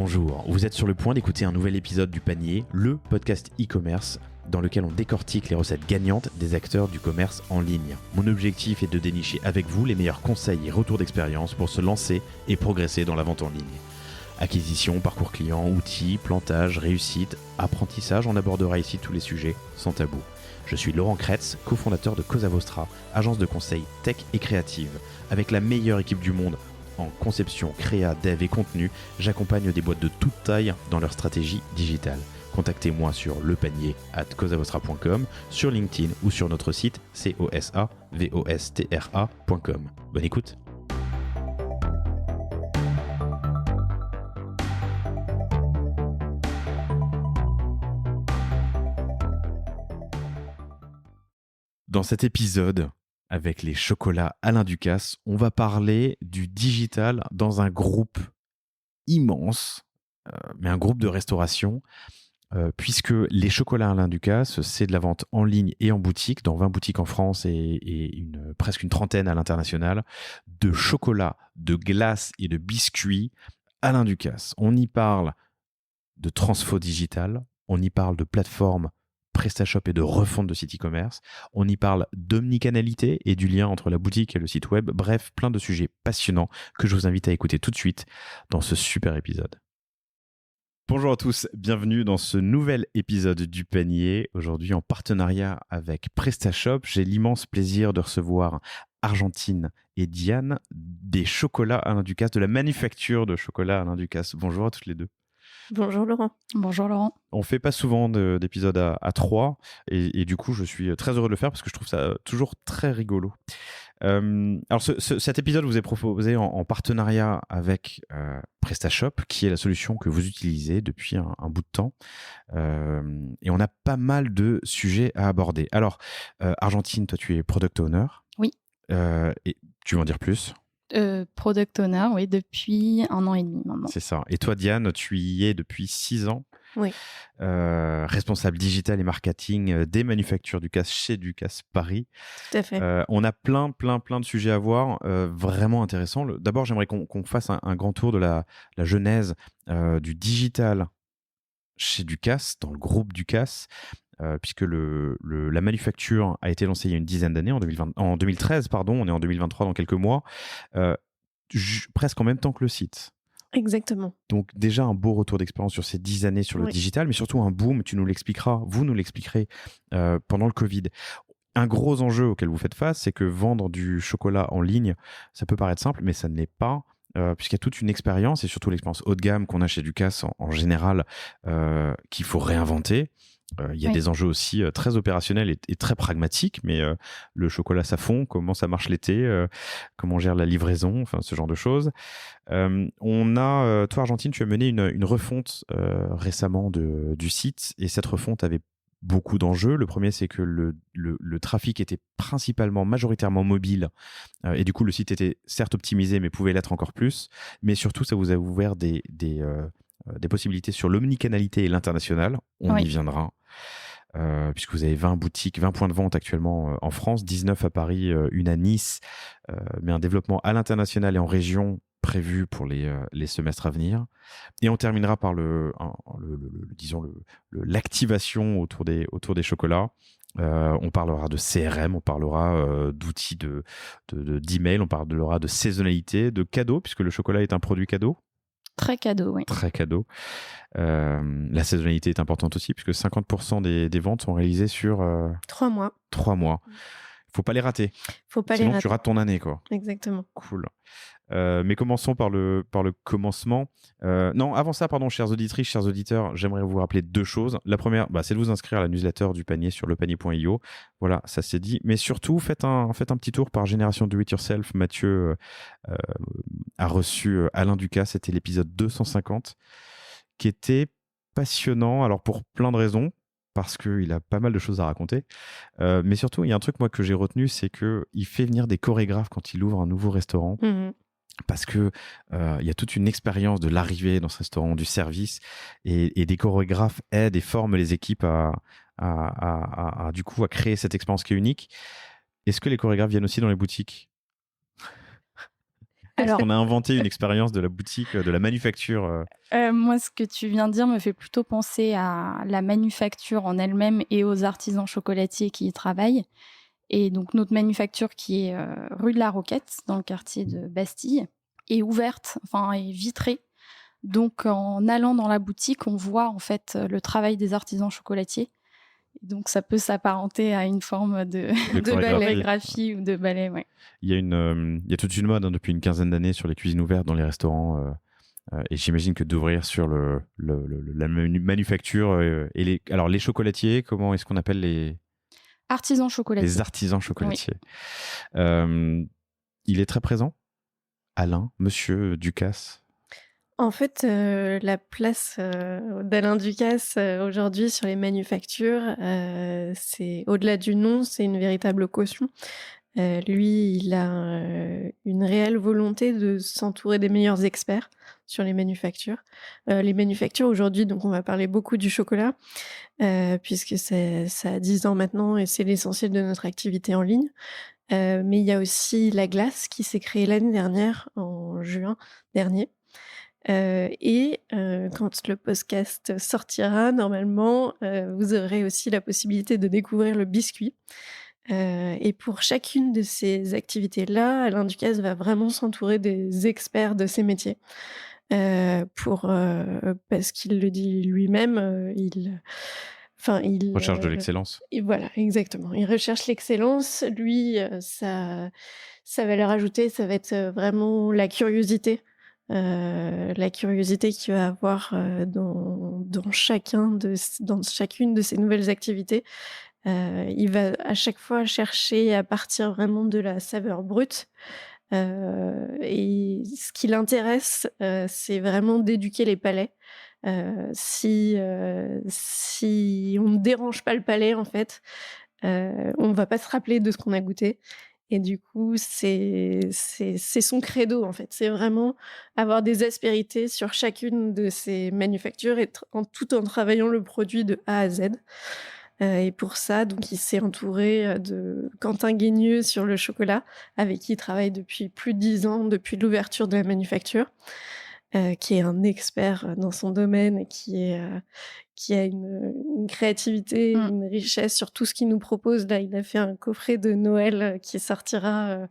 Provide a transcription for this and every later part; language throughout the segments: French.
Bonjour, vous êtes sur le point d'écouter un nouvel épisode du Panier, le podcast e-commerce dans lequel on décortique les recettes gagnantes des acteurs du commerce en ligne. Mon objectif est de dénicher avec vous les meilleurs conseils et retours d'expérience pour se lancer et progresser dans la vente en ligne. Acquisition, parcours client, outils, plantage, réussite, apprentissage, on abordera ici tous les sujets sans tabou. Je suis Laurent Kretz, cofondateur de Cosa Vostra, agence de conseil tech et créative. Avec la meilleure équipe du monde en conception, créa, dev et contenu, j'accompagne des boîtes de toute taille dans leur stratégie digitale. Contactez-moi sur lepanier@cosavostra.com, sur LinkedIn ou sur notre site cosavostra.com. Bonne écoute. Dans cet épisode, avec les chocolats Alain Ducasse, on va parler du digital dans un groupe immense, mais un groupe de restauration, puisque les chocolats Alain Ducasse, c'est de la vente en ligne et en boutique, dans 20 boutiques en France et presque une trentaine à l'international, de chocolat, de glace et de biscuits Alain Ducasse. On y parle de transfo digital, on y parle de plateforme PrestaShop et de refonte de site e-commerce. On y parle d'omnicanalité et du lien entre la boutique et le site web. Bref, plein de sujets passionnants que je vous invite à écouter tout de suite dans ce super épisode. Bonjour à tous, bienvenue dans ce nouvel épisode du Panier. Aujourd'hui en partenariat avec PrestaShop, j'ai l'immense plaisir de recevoir Argentine et Diane des chocolats Alain Ducasse, de la manufacture de chocolat Alain Ducasse. Bonjour à toutes les deux. Bonjour Laurent. Bonjour Laurent. On fait pas souvent d'épisodes à trois et du coup je suis très heureux de le faire parce que je trouve ça toujours très rigolo. Alors cet épisode vous est proposé en partenariat avec PrestaShop, qui est la solution que vous utilisez depuis un bout de temps, et on a pas mal de sujets à aborder. Alors Argentine, toi tu es product owner. Oui. Et tu veux en dire plus? Product owner, oui, depuis 1 an et demi maintenant. C'est ça. Et toi, Diane, tu y es depuis 6 ans. Oui. Responsable digital et marketing des manufactures Ducasse chez Ducasse Paris. Tout à fait. On a plein de sujets à voir, vraiment intéressants. D'abord, j'aimerais qu'on fasse un grand tour de la genèse du digital chez Ducasse, dans le groupe Ducasse. Puisque la manufacture a été lancée il y a une dizaine d'années, en 2013, pardon, on est en 2023 dans quelques mois, presque en même temps que le site. Exactement. Donc déjà un beau retour d'expérience sur ces 10 années sur le digital, mais surtout un boom, tu nous l'expliqueras, vous nous l'expliquerez pendant le Covid. Un gros enjeu auquel vous faites face, c'est que vendre du chocolat en ligne, ça peut paraître simple, mais ça ne l'est pas. Puisqu'il y a toute une expérience, et surtout l'expérience haut de gamme qu'on a chez Ducasse en général, qu'il faut réinventer. Il y a des enjeux aussi très opérationnels et très pragmatiques, mais le chocolat ça fond, comment ça marche l'été, comment on gère la livraison, enfin ce genre de choses. Toi Argentine, tu as mené une refonte récemment du site, et cette refonte avait beaucoup d'enjeux. Le premier, c'est que le trafic était majoritairement mobile, et du coup le site était certes optimisé mais pouvait l'être encore plus, mais surtout ça vous a ouvert des possibilités sur l'omnicanalité et l'international. On y viendra, puisque vous avez 20 boutiques, 20 points de vente actuellement en France, 19 à Paris, une à Nice, mais un développement à l'international et en région prévu pour les semestres à venir. Et on terminera par l'activation autour des chocolats. On parlera de CRM, on parlera d'outils d'email, on parlera de saisonnalité, de cadeaux, puisque le chocolat est un produit cadeau. Très cadeau, oui. Très cadeau. La saisonnalité est importante aussi, puisque 50% des ventes sont réalisées sur 3 mois. 3 mois. Faut pas les rater. Sinon, tu rates ton année, quoi. Exactement. Cool. Mais commençons par le commencement. Non, avant ça, pardon, chères auditrices, chers auditeurs, j'aimerais vous rappeler 2 choses. La première, c'est de vous inscrire à la newsletter du Panier sur lepanier.io. Voilà, ça c'est dit. Mais surtout, faites un petit tour par Génération Do It Yourself. Mathieu a reçu Alain Ducasse. C'était l'épisode 250, qui était passionnant. Alors pour plein de raisons, parce qu'il a pas mal de choses à raconter. Mais surtout, il y a un truc moi que j'ai retenu, c'est qu'il fait venir des chorégraphes quand il ouvre un nouveau restaurant. Mmh. Parce que il y a toute une expérience de l'arrivée dans ce restaurant, du service, et des chorégraphes aident et forment les équipes à du coup à créer cette expérience qui est unique. Est-ce que les chorégraphes viennent aussi dans les boutiques? Alors, on a inventé une expérience de la boutique, de la manufacture. Moi, ce que tu viens de dire me fait plutôt penser à la manufacture en elle-même et aux artisans chocolatiers qui y travaillent. Et donc, notre manufacture qui est rue de la Roquette, dans le quartier de Bastille, est ouverte, est vitrée. Donc, en allant dans la boutique, on voit en fait le travail des artisans chocolatiers. Donc, ça peut s'apparenter à une forme de chorégraphie ou de ballet. Ouais. Il y a toute une mode depuis une quinzaine d'années sur les cuisines ouvertes dans les restaurants. Et j'imagine que d'ouvrir sur la manufacture et les chocolatiers, comment est-ce qu'on appelle les artisans chocolatiers? Les artisans chocolatiers. Oui. Il est très présent, Alain, Monsieur Ducasse. En fait, la place d'Alain Ducasse aujourd'hui sur les manufactures, c'est au-delà du nom, c'est une véritable caution. Lui, il a une réelle volonté de s'entourer des meilleurs experts sur les manufactures. Les manufactures aujourd'hui, donc on va parler beaucoup du chocolat, puisque ça a 10 ans maintenant et c'est l'essentiel de notre activité en ligne. Mais il y a aussi la glace qui s'est créée l'année dernière, en juin dernier. Quand le podcast sortira, normalement, vous aurez aussi la possibilité de découvrir le biscuit. Et pour chacune de ces activités-là, Alain Ducasse va vraiment s'entourer des experts de ces métiers. Parce qu'il le dit lui-même, il recherche de l'excellence. Et voilà, exactement. Il recherche l'excellence. Lui, sa valeur ajoutée, ça va être vraiment la curiosité. La curiosité qu'il va avoir dans chacune de ces nouvelles activités. Il va à chaque fois chercher à partir vraiment de la saveur brute. Et ce qui l'intéresse, c'est vraiment d'éduquer les palais. Si on ne dérange pas le palais, en fait, on ne va pas se rappeler de ce qu'on a goûté. Et du coup, c'est son credo, en fait. C'est vraiment avoir des aspérités sur chacune de ces manufactures tout en travaillant le produit de A à Z. Et pour ça, donc, il s'est entouré de Quentin Guigneux sur le chocolat, avec qui il travaille depuis plus de 10 ans, depuis l'ouverture de la manufacture, qui est un expert dans son domaine et qui a une créativité, une richesse sur tout ce qu'il nous propose. Là, il a fait un coffret de Noël qui sortira.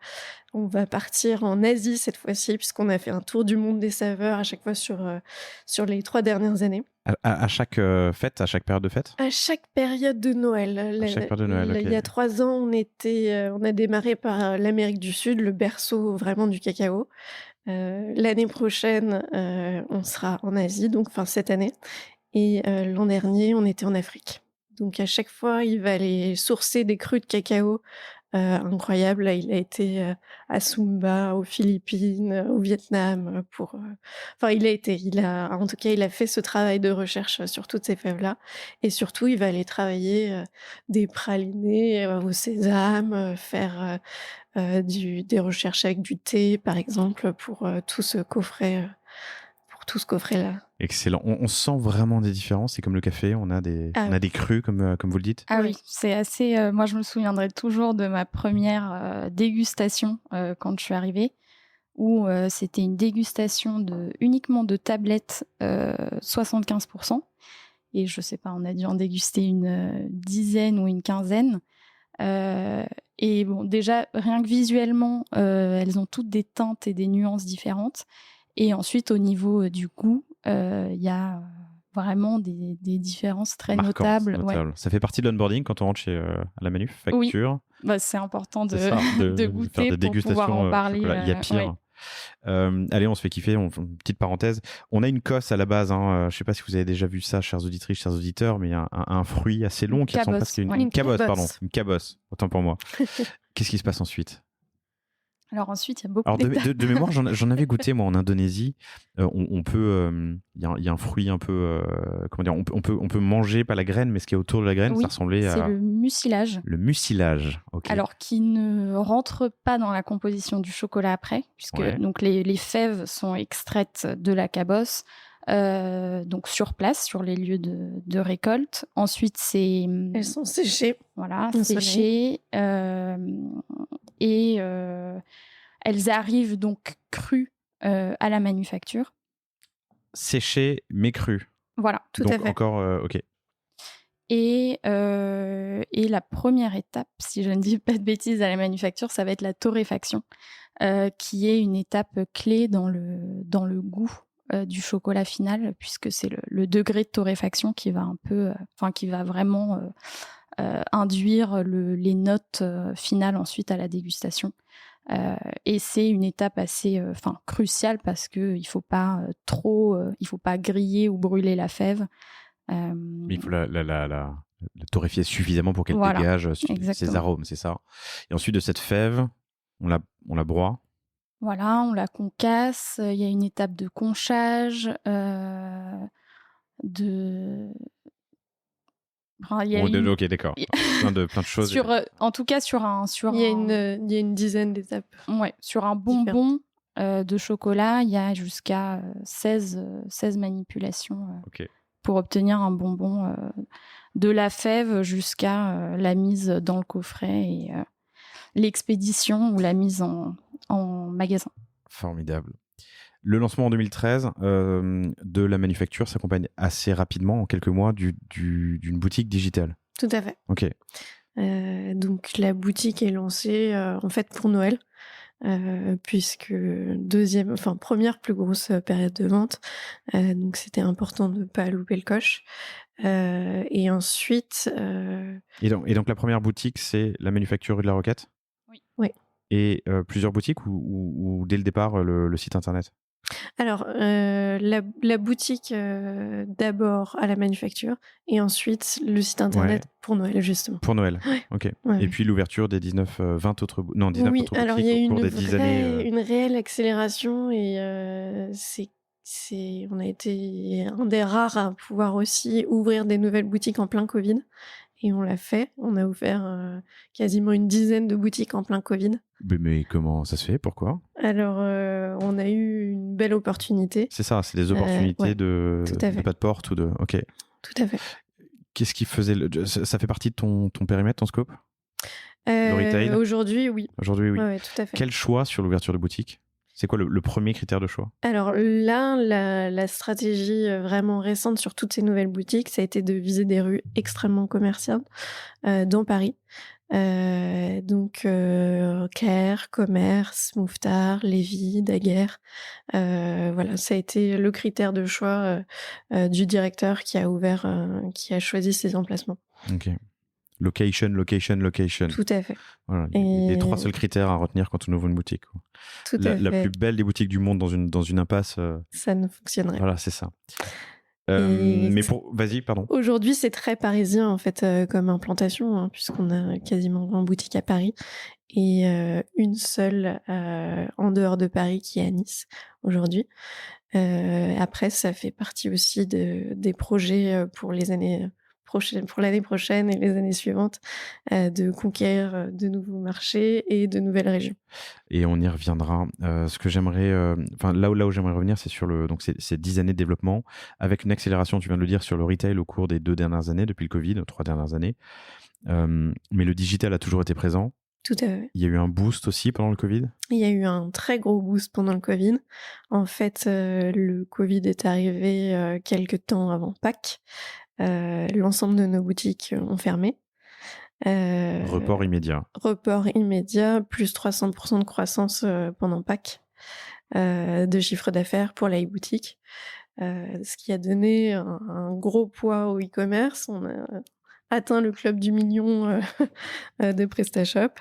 On va partir en Asie cette fois-ci, puisqu'on a fait un tour du monde des saveurs à chaque fois sur les 3 dernières années. À chaque fête, à chaque période de fête? À chaque période de Noël. Chaque période de Noël, okay. Il y a 3 ans, on a démarré par l'Amérique du Sud, le berceau vraiment du cacao. L'année prochaine, on sera en Asie, donc cette année. Et l'an dernier, on était en Afrique. Donc à chaque fois, il va aller sourcer des crus de cacao incroyables. Là, il a été à Sumba, aux Philippines, au Vietnam. Il a fait ce travail de recherche sur toutes ces fèves-là. Et surtout, il va aller travailler des pralinés au sésame, faire des recherches avec du thé, par exemple, pour tout ce coffret. Tout ce coffret-là. Excellent. On sent vraiment des différences. C'est comme le café, on a des crus, comme vous le dites. Ah oui, c'est assez... moi, je me souviendrai toujours de ma première dégustation quand je suis arrivée, où c'était une dégustation uniquement de tablettes 75%. Et je sais pas, on a dû en déguster une dizaine ou une quinzaine. Et bon, déjà, rien que visuellement, elles ont toutes des teintes et des nuances différentes. Et ensuite, au niveau du goût, il y a vraiment des différences très notables. Ouais. Ça fait partie de l'onboarding quand on rentre chez la manufacture. Oui, c'est important de goûter faire des pour pouvoir en parler. Il y a pire. Ouais. Allez, on se fait kiffer. Une petite parenthèse. On a une cosse à la base. Hein. Je ne sais pas si vous avez déjà vu ça, chères auditrices, chers auditeurs, mais il y a un fruit assez long qui ressemble presque à une cabosse. Pardon, une cabosse. Autant pour moi. Qu'est-ce qui se passe ensuite? Alors ensuite, il y a beaucoup de mémoire, j'en avais goûté moi en Indonésie. On peut, il y a un fruit un peu, comment dire, on peut manger pas la graine, mais ce qui est autour de la graine, ça ressemblait à. C'est le mucilage. Le mucilage, ok. Alors qui ne rentre pas dans la composition du chocolat après, puisque donc les fèves sont extraites de la cabosse. Donc sur place, sur les lieux de récolte. Ensuite, elles sont séchées. Voilà, séchées. Et elles arrivent donc crues à la manufacture. Séchées mais crues. Voilà. Tout Donc à fait. encore, ok. Et la première étape, si je ne dis pas de bêtises, à la manufacture, ça va être la torréfaction, qui est une étape clé dans le goût du chocolat final, puisque c'est le degré de torréfaction qui va qui va vraiment induire les notes finales ensuite à la dégustation. Et c'est une étape assez cruciale parce que il faut pas griller ou brûler la fève. Mais il faut la torréfier suffisamment pour qu'elle Voilà, dégage ses exactement. arômes, c'est ça. Et ensuite de cette fève, on la broie. Voilà, on la concasse. Il y a une étape de conchage, Ok, d'accord. plein de choses. En tout cas, Il y a une dizaine d'étapes. Ouais, sur un bonbon de chocolat, il y a jusqu'à 16 manipulations Ok. pour obtenir un bonbon de la fève jusqu'à la mise dans le coffret et l'expédition ou la mise en magasin. Formidable. Le lancement en 2013 de la manufacture s'accompagne assez rapidement, en quelques mois, d'une boutique digitale. Tout à fait. Ok. Donc la boutique est lancée en fait pour Noël, puisque première plus grosse période de vente, donc c'était important de ne pas louper le coche. Et ensuite. Et donc la première boutique, c'est la manufacture rue de la Roquette ? Oui. Et plusieurs boutiques ou dès le départ le site internet ? Alors, la boutique d'abord à la manufacture et ensuite le site internet pour Noël, justement. Pour Noël, ok. Ouais. Et puis l'ouverture des 19 autres boutiques alors, il y a au cours des 10 années. une réelle accélération et on a été un des rares à pouvoir aussi ouvrir des nouvelles boutiques en plein Covid. Et on l'a fait. On a ouvert quasiment une dizaine de boutiques en plein Covid. Mais comment ça se fait ? Pourquoi ? Alors, on a eu une belle opportunité. C'est ça, c'est des opportunités de pas de porte ou de... Ok. Tout à fait. Qu'est-ce qui faisait... Ça fait partie de ton périmètre, ton scope ? Le retail ? Aujourd'hui, oui. Aujourd'hui, oui. Ouais, tout à fait. Quel choix sur l'ouverture de boutique ? C'est quoi le premier critère de choix ? Alors là, la stratégie vraiment récente sur toutes ces nouvelles boutiques, ça a été de viser des rues extrêmement commerciales dans Paris. Donc Caire, Commerce, Mouffetard, Lévis, Daguerre. Voilà, ça a été le critère de choix du directeur qui a choisi ces emplacements. Ok. Location. Tout à fait. Voilà, les 3 seuls critères à retenir quand on ouvre une boutique. Tout à fait. La plus belle des boutiques du monde dans une impasse. Ça ne fonctionnerait. Voilà, c'est ça. Mais vas-y, pardon. Aujourd'hui, c'est très parisien en fait comme implantation, hein, puisqu'on a quasiment 20 boutiques à Paris et une seule en dehors de Paris qui est à Nice aujourd'hui. Après, ça fait partie aussi des projets pour les années pour l'année prochaine et les années suivantes, de conquérir de nouveaux marchés et de nouvelles régions. Et on y reviendra. Ce que j'aimerais, là où j'aimerais revenir, c'est sur ces 10 années de développement, avec une accélération, tu viens de le dire, sur le retail au cours des 2 dernières années, depuis le Covid, 3 dernières années. Mais le digital a toujours été présent. Tout à fait. Il y a eu un boost aussi pendant le Covid ? Il y a eu un très gros boost pendant le Covid. En fait, le Covid est arrivé quelques temps avant Pâques. L'ensemble de nos boutiques ont fermé. Report immédiat. Plus 300% de croissance pendant Pâques de chiffre d'affaires pour la e-boutique. Ce qui a donné un gros poids au e-commerce. On a atteint le club du million de PrestaShop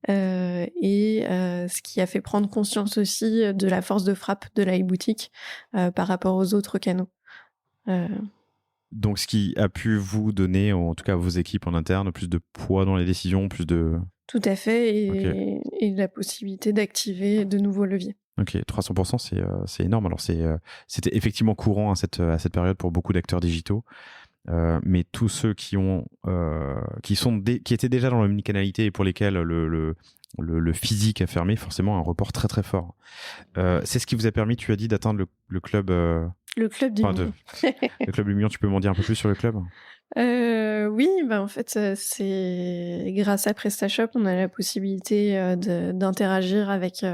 et ce qui a fait prendre conscience aussi de la force de frappe de la e-boutique par rapport aux autres canaux. Donc, ce qui a pu vous donner, en tout cas à vos équipes en interne, plus de poids dans les décisions, plus de... Tout à fait, et la possibilité d'activer de nouveaux leviers. Ok, 300%, c'est énorme. Alors, c'était effectivement courant à cette période pour beaucoup d'acteurs digitaux. Mais tous ceux qui étaient déjà dans l'omnicanalité et pour lesquels le physique a fermé, forcément un report très très fort. C'est ce qui vous a permis, tu as dit, d'atteindre le club... Le club du million. Le club du million, tu peux m'en dire un peu plus sur le club ? Oui, bah, en fait, c'est grâce à PrestaShop, on a la possibilité, d'interagir avec,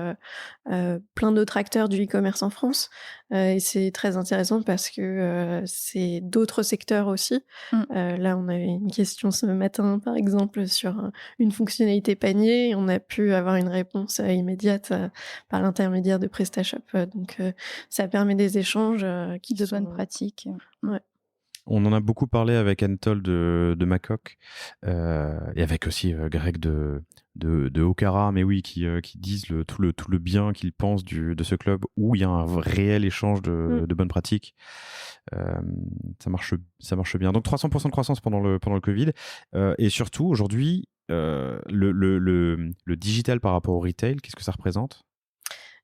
plein d'autres acteurs du e-commerce en France, et c'est très intéressant parce que, c'est d'autres secteurs aussi. Mmh. Là, on avait une question ce matin, par exemple, sur, une fonctionnalité panier et on a pu avoir une réponse, immédiate, par l'intermédiaire de PrestaShop, donc ça permet des échanges, qui De sont bonnes pratiques. ouais. On en a beaucoup parlé avec Anatole de Macoq et avec aussi Greg de Okara, mais oui, qui disent tout le bien qu'ils pensent de ce club où il y a un réel échange de bonnes pratiques. Ça marche bien. Donc 300% de croissance pendant le Covid. Et surtout, aujourd'hui, le digital par rapport au retail, qu'est-ce que ça représente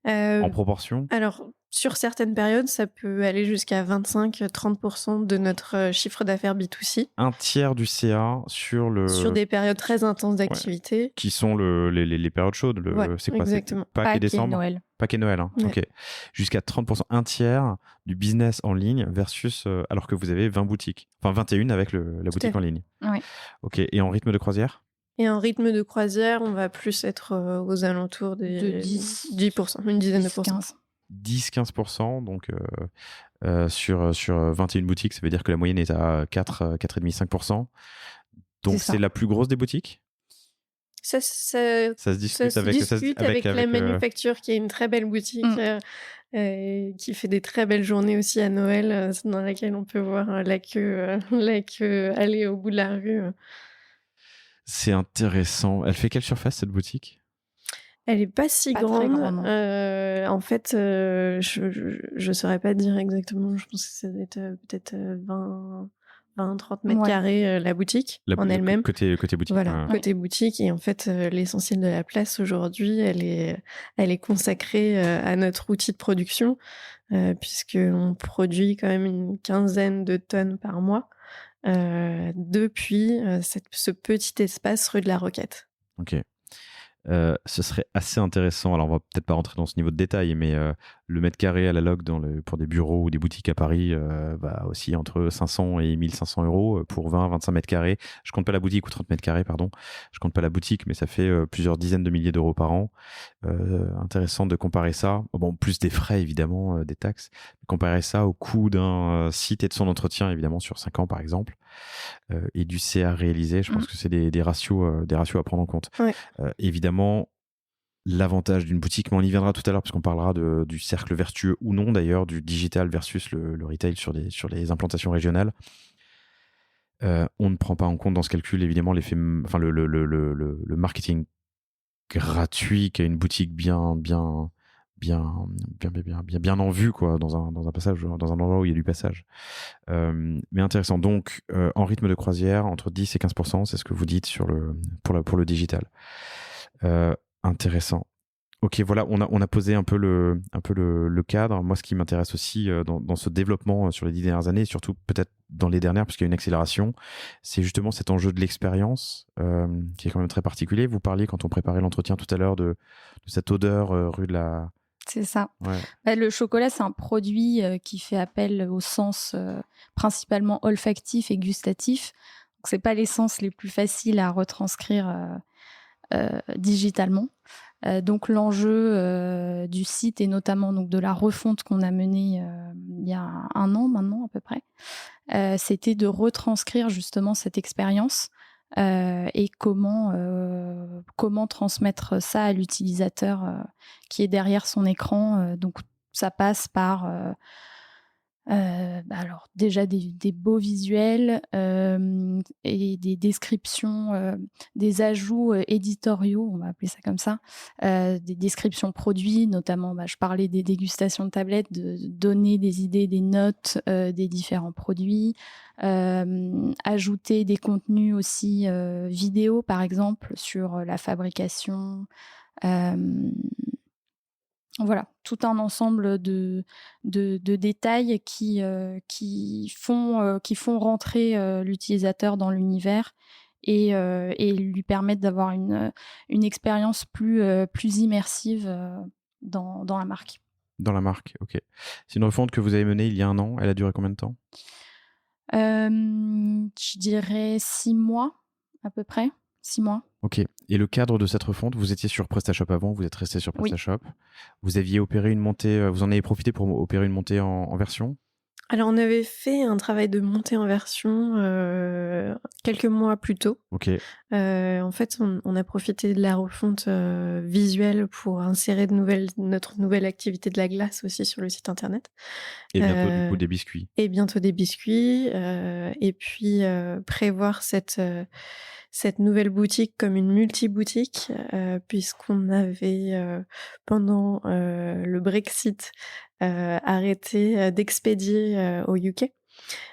en proportion? Alors, sur certaines périodes, ça peut aller jusqu'à 25-30% de notre chiffre d'affaires B2C. Un tiers du CA Sur des périodes très intenses d'activité. Qui sont les périodes chaudes. Ouais, c'est quoi? exactement. C'est Pâques et décembre? Noël. Pâques et Noël, hein. Ouais. Ok. Jusqu'à 30%, un tiers du business en ligne versus alors que vous avez 20 boutiques. Enfin 21 avec la boutique fait. en ligne. Oui. Ok. Et en rythme de croisière? Et en rythme de croisière, on va plus être aux alentours De des 10%, une dizaine de pourcents. 10-15. 10-15%, donc sur 21 boutiques, ça veut dire que la moyenne est à 4,5-5%. Donc ça. c'est la plus grosse des boutiques? Ça se discute avec la manufacture qui est une très belle boutique qui fait des très belles journées aussi à Noël, dans laquelle on peut voir la queue aller au bout de la rue. C'est intéressant. Elle fait quelle surface cette boutique? Elle est pas si Pas très grande. grande. En fait, je saurais pas dire exactement. Je pense que ça doit être peut-être 20-30 mètres carrés la boutique en elle-même. Côté boutique. Voilà, côté boutique. Et en fait, l'essentiel de la place aujourd'hui, elle est consacrée à notre outil de production, puisqu'on produit quand même une quinzaine de tonnes par mois depuis ce petit espace rue de la Roquette. Ok. Ce serait assez intéressant. Alors, on va peut-être pas rentrer dans ce niveau de détail, mais le mètre carré à la log pour des bureaux ou des boutiques à Paris va aussi entre 500 et 1500 euros pour 20-25 mètres carrés. Je compte pas la boutique, ou 30 mètres carrés, pardon. Je compte pas la boutique, mais ça fait plusieurs dizaines de milliers d'euros par an. Intéressant de comparer ça. Bon, plus des frais, évidemment, des taxes. Comparer ça au coût d'un site et de son entretien, évidemment, sur 5 ans, par exemple. Et du CA réalisé, je pense que c'est des ratios à prendre en compte. Ouais. Évidemment, l'avantage d'une boutique, mais on y viendra tout à l'heure parce qu'on parlera du cercle vertueux ou non d'ailleurs, du digital versus le retail sur les implantations régionales. On ne prend pas en compte dans ce calcul évidemment l'effet, enfin le marketing gratuit qu'a une boutique bien en vue, quoi, dans un passage, dans un endroit où il y a du passage. Mais intéressant. Donc, en rythme de croisière, entre 10 et 15%, c'est ce que vous dites pour le digital. Intéressant. Ok, voilà, on a posé un peu le cadre. Moi, ce qui m'intéresse aussi dans ce développement sur les 10 dernières années, et surtout peut-être dans les dernières, puisqu'il y a une accélération, c'est justement cet enjeu de l'expérience qui est quand même très particulier. Vous parliez, quand on préparait l'entretien tout à l'heure, de cette odeur rue de la... C'est ça. Ouais. Bah, le chocolat, c'est un produit qui fait appel au sens principalement olfactif et gustatif. Donc, c'est pas les sens les plus faciles à retranscrire digitalement. Donc l'enjeu du site et notamment donc de la refonte qu'on a menée il y a un an maintenant à peu près, c'était de retranscrire justement cette expérience et comment transmettre ça à l'utilisateur qui est derrière son écran. Donc ça passe par alors déjà des beaux visuels et des descriptions, des ajouts éditoriaux, on va appeler ça comme ça, des descriptions produits, notamment je parlais des dégustations de tablettes, de donner des idées, des notes des différents produits, ajouter des contenus aussi vidéo par exemple sur la fabrication. Voilà, tout un ensemble de détails qui font rentrer l'utilisateur dans l'univers et lui permettent d'avoir une expérience plus immersive dans la marque. Dans la marque, ok. C'est une refonte que vous avez menée il y a un an. Elle a duré combien de temps? Je dirais 6 mois, à peu près. 6 mois. Ok. Et le cadre de cette refonte, vous étiez sur PrestaShop avant, vous êtes resté sur PrestaShop. Oui. Vous aviez opéré une montée, vous en avez profité pour opérer une montée en version ? Alors, on avait fait un travail de montée en version quelques mois plus tôt. Ok. En fait, on a profité de la refonte visuelle pour insérer notre nouvelle activité de la glace aussi sur le site internet. Et bientôt, du coup, des biscuits. Et bientôt des biscuits. Et puis, prévoir cette nouvelle boutique comme une multi-boutique, puisqu'on avait, pendant le Brexit, arrêté d'expédier au UK.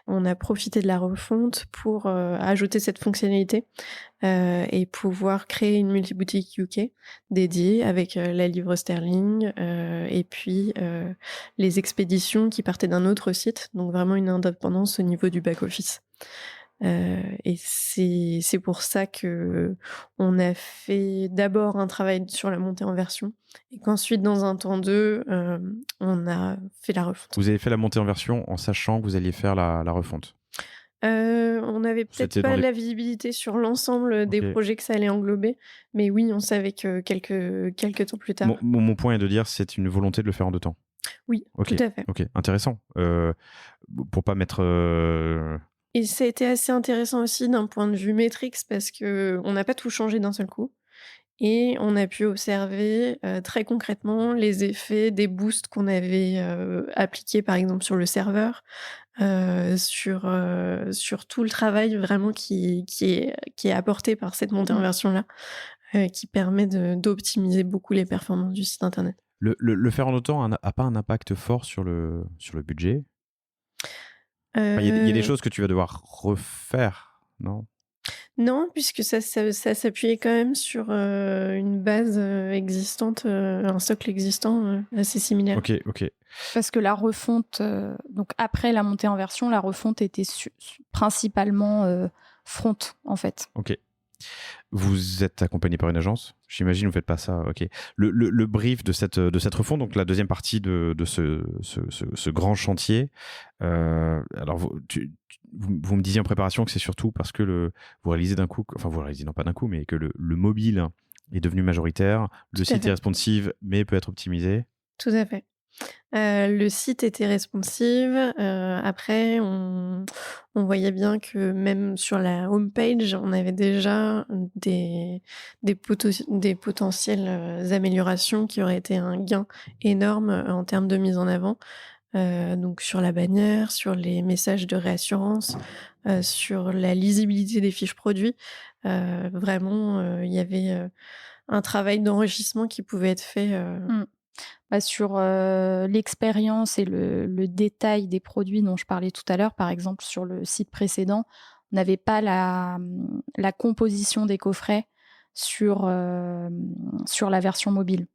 On a profité de la refonte pour ajouter cette fonctionnalité et pouvoir créer une multi-boutique UK dédiée avec la livre sterling et puis les expéditions qui partaient d'un autre site, donc vraiment une indépendance au niveau du back-office. Et c'est pour ça que on a fait d'abord un travail sur la montée en version et qu'ensuite, dans un temps 2, on a fait la refonte. Vous avez fait la montée en version en sachant que vous alliez faire la refonte. On n'avait peut-être pas la visibilité sur l'ensemble des projets que ça allait englober, mais oui, on savait que quelques temps plus tard. Mon point est de dire c'est une volonté de le faire en 2 temps. Oui, tout à fait. Ok, intéressant. Pour pas mettre... Et ça a été assez intéressant aussi d'un point de vue métriques parce qu'on n'a pas tout changé d'un seul coup. Et on a pu observer très concrètement les effets des boosts qu'on avait appliqués, par exemple, sur le serveur, sur tout le travail vraiment qui est apporté par cette montée en version-là, qui permet d'optimiser beaucoup les performances du site internet. Le faire en autant n'a pas un impact fort sur le budget ? Il y a des choses que tu vas devoir refaire, non ? Non, puisque ça s'appuyait quand même sur une base existante, un socle existant assez similaire. Ok. Parce que la refonte, donc après la montée en version, la refonte était principalement front, en fait. Ok. Vous êtes accompagné par une agence ? J'imagine vous faites pas ça. Ok. Le brief de cette refonte, donc la deuxième partie de ce grand chantier. Alors vous me disiez en préparation que c'est surtout parce que vous réalisez d'un coup, enfin vous réalisez non pas d'un coup, mais que le mobile est devenu majoritaire, le site est responsive mais peut être optimisé. Tout à fait. Le site était responsive. Après, on voyait bien que même sur la homepage, on avait déjà des potentielles améliorations qui auraient été un gain énorme en termes de mise en avant. Donc sur la bannière, sur les messages de réassurance, sur la lisibilité des fiches produits. Vraiment, il y avait un travail d'enrichissement qui pouvait être fait. Sur l'expérience et le détail des produits dont je parlais tout à l'heure, par exemple sur le site précédent, on n'avait pas la composition des coffrets sur la version mobile.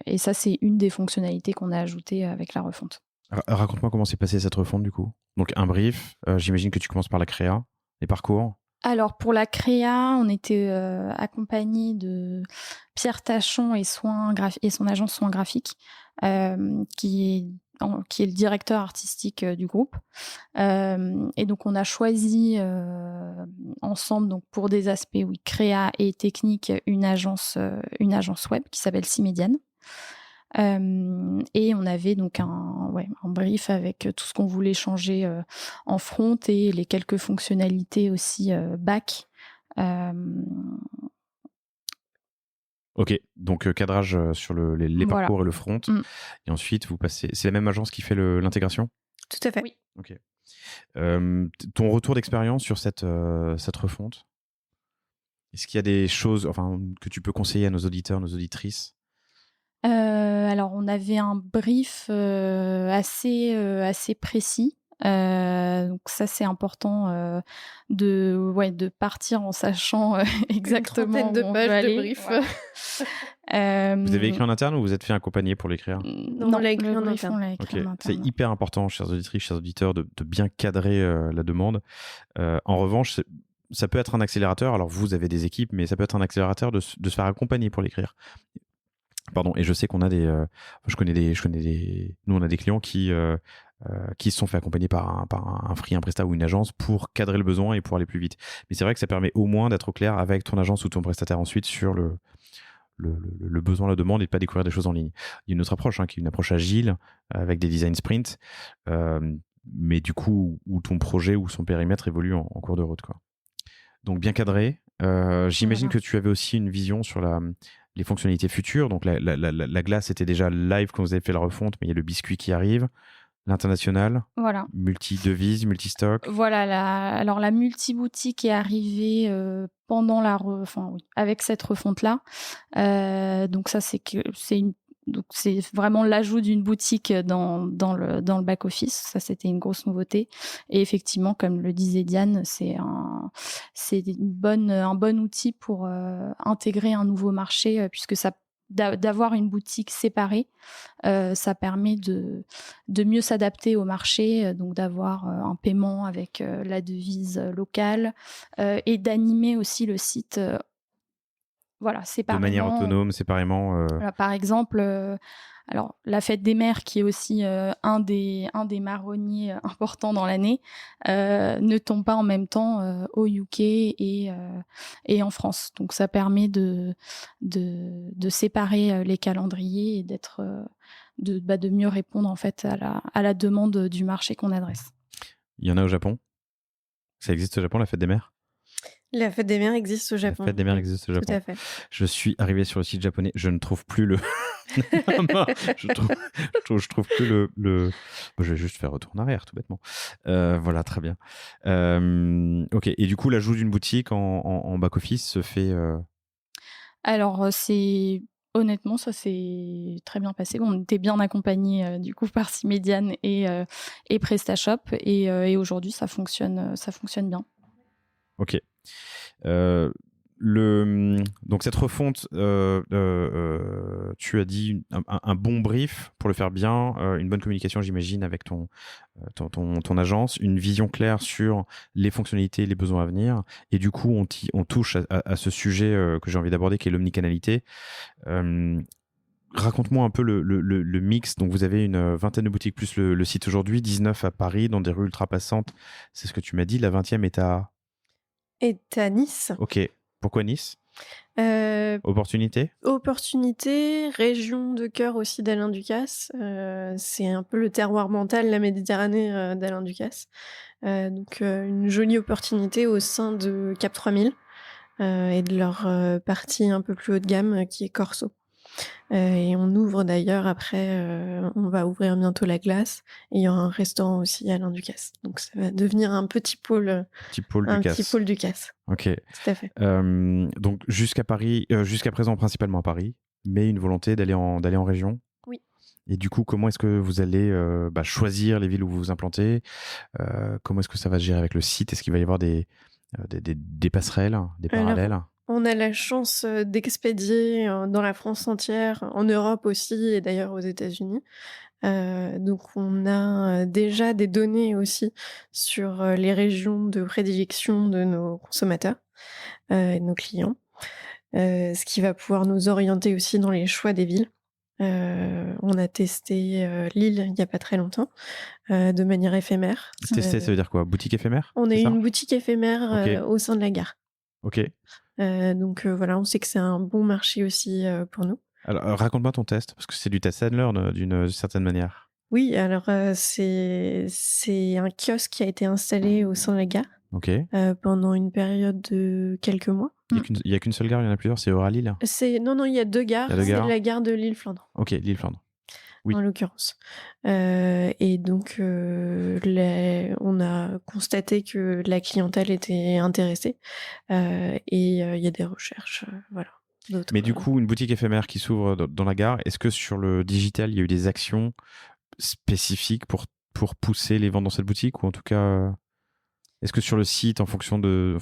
Et ça, c'est une des fonctionnalités qu'on a ajoutées avec la refonte. Raconte-moi comment s'est passée cette refonte du coup. Donc un brief, j'imagine que tu commences par la créa, les parcours. Alors pour la créa, on était accompagné de Pierre Tachon et son agence Soins Graphiques, qui est le directeur artistique du groupe. Et donc on a choisi ensemble, donc pour des aspects créa et technique, une agence web qui s'appelle Cimédiane. Et on avait donc un brief avec tout ce qu'on voulait changer en front et les quelques fonctionnalités aussi back. Ok, donc cadrage sur les parcours et le front. Et ensuite, vous passez. C'est la même agence qui fait l'intégration ? Tout à fait. Oui. Ok. Ton retour d'expérience sur cette refonte ? Est-ce qu'il y a des choses que tu peux conseiller à nos auditeurs, nos auditrices ? Alors, on avait un brief assez précis. Donc ça, c'est important de partir en sachant exactement une trentaine de pages de brief. Ouais. Vous avez écrit en interne ou vous êtes fait accompagner pour l'écrire ? Non, on l'a écrit en interne. C'est hyper important, chers auditrices, chers auditeurs, de bien cadrer la demande. En revanche, ça peut être un accélérateur. Alors vous avez des équipes, mais ça peut être un accélérateur de se faire accompagner pour l'écrire. Pardon, et je sais qu'on a nous on a des clients qui qui se sont fait accompagner par un free, un prestat ou une agence pour cadrer le besoin et pour aller plus vite. Mais c'est vrai que ça permet au moins d'être au clair avec ton agence ou ton prestataire ensuite sur le besoin, la demande et de pas découvrir des choses en ligne. Il y a une autre approche, qui est une approche agile avec des design sprints, mais du coup où ton projet ou son périmètre évolue en cours de route, quoi. Donc bien cadré. J'imagine que tu avais aussi une vision sur les fonctionnalités futures. Donc la glace était déjà live quand vous avez fait la refonte, mais il y a le biscuit qui arrive. L'international, Voilà. multi-devise, multi-stock. Voilà, alors la multi-boutique est arrivée pendant avec cette refonte-là. Donc ça, donc c'est vraiment l'ajout d'une boutique dans le back-office. Ça, c'était une grosse nouveauté. Et effectivement, comme le disait Diane, c'est un bon outil pour intégrer un nouveau marché, puisque d'avoir une boutique séparée, ça permet de mieux s'adapter au marché, donc d'avoir un paiement avec la devise locale et d'animer aussi le site séparément. De manière autonome, séparément. Voilà, par exemple, alors la fête des mères, qui est aussi un des marronniers importants dans l'année, ne tombe pas en même temps au UK et en France. Donc ça permet de séparer les calendriers et de mieux répondre en fait à la demande du marché qu'on adresse. Il y en a au Japon? Ça existe au Japon, la fête des mères? La fête des mères existe au Japon. La fête des mères existe au Japon. Tout à fait. Je suis arrivé sur le site japonais, je ne trouve plus le... je trouve plus le... Je vais juste faire retour en arrière, tout bêtement. Voilà, très bien. Ok, et du coup, l'ajout d'une boutique en back-office se fait... Alors, honnêtement, ça s'est très bien passé. On était bien accompagnés du coup par Simediane et PrestaShop, et aujourd'hui, ça fonctionne bien. Ok. Donc cette refonte, tu as dit un bon brief pour le faire bien, une bonne communication, j'imagine, avec ton agence, une vision claire sur les fonctionnalités, les besoins à venir, et du coup on touche à ce sujet que j'ai envie d'aborder, qui est l'omnicanalité. Raconte-moi un peu le mix. Donc vous avez une vingtaine de boutiques plus le site aujourd'hui, 19 à Paris dans des rues ultra passantes, c'est ce que tu m'as dit. La 20e est à Nice. Ok. Pourquoi Nice? Opportunité, région de cœur aussi d'Alain Ducasse. C'est un peu le terroir mental, la Méditerranée d'Alain Ducasse. Donc une jolie opportunité au sein de Cap 3000 et de leur partie un peu plus haut de gamme qui est Corso. Et on ouvre d'ailleurs après, on va ouvrir bientôt la glace, et il y aura un restaurant aussi à Alain Ducasse. Donc ça va devenir un petit pôle Ducasse. Ok. Tout à fait. Donc jusqu'à Paris, jusqu'à présent principalement à Paris, mais une volonté d'aller en région. Oui. Et du coup, comment est-ce que vous allez choisir les villes où vous vous implantez? Comment est-ce que ça va se gérer avec le site? Est-ce qu'il va y avoir des passerelles, des parallèles? Alors, on a la chance d'expédier dans la France entière, en Europe aussi, et d'ailleurs aux États-Unis. Donc on a déjà des données aussi sur les régions de prédilection de nos consommateurs et de nos clients, ce qui va pouvoir nous orienter aussi dans les choix des villes. On a testé Lille il n'y a pas très longtemps, de manière éphémère. Tester, ça veut dire quoi? Boutique éphémère? On a une boutique éphémère au sein de la gare. Ok. Donc voilà, on sait que c'est un bon marché aussi pour nous. Alors raconte-moi ton test, parce que c'est du test and learn d'une certaine manière. Oui, alors c'est un kiosque qui a été installé au sein de la gare pendant une période de quelques mois. Il n'y a qu'une seule gare, il y en a plusieurs, c'est Orly-Lille? Non, il y a deux gares. C'est la gare de Lille-Flandre. Ok, Lille-Flandre. Oui. En l'occurrence. Et donc, on a constaté que la clientèle était intéressée. Et il y a des recherches, voilà. Mais du coup, une boutique éphémère qui s'ouvre dans la gare, est-ce que sur le digital, il y a eu des actions spécifiques pour pousser les ventes dans cette boutique, ou en tout cas... Est-ce que sur le site, en fonction de...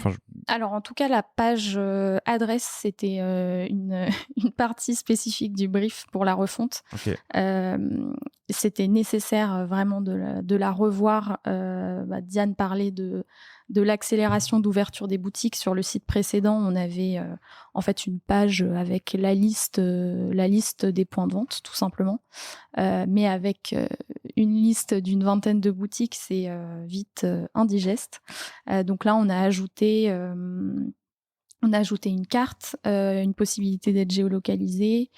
Alors, en tout cas, la page adresse, c'était une partie spécifique du brief pour la refonte. Okay. C'était nécessaire vraiment de la revoir. Diane parlait de l'accélération d'ouverture des boutiques. Sur le site précédent, on avait en fait une page avec la liste des points de vente, tout simplement. Mais avec une liste d'une vingtaine de boutiques, c'est vite indigeste. Donc là, on a ajouté une carte, une possibilité d'être géolocalisé,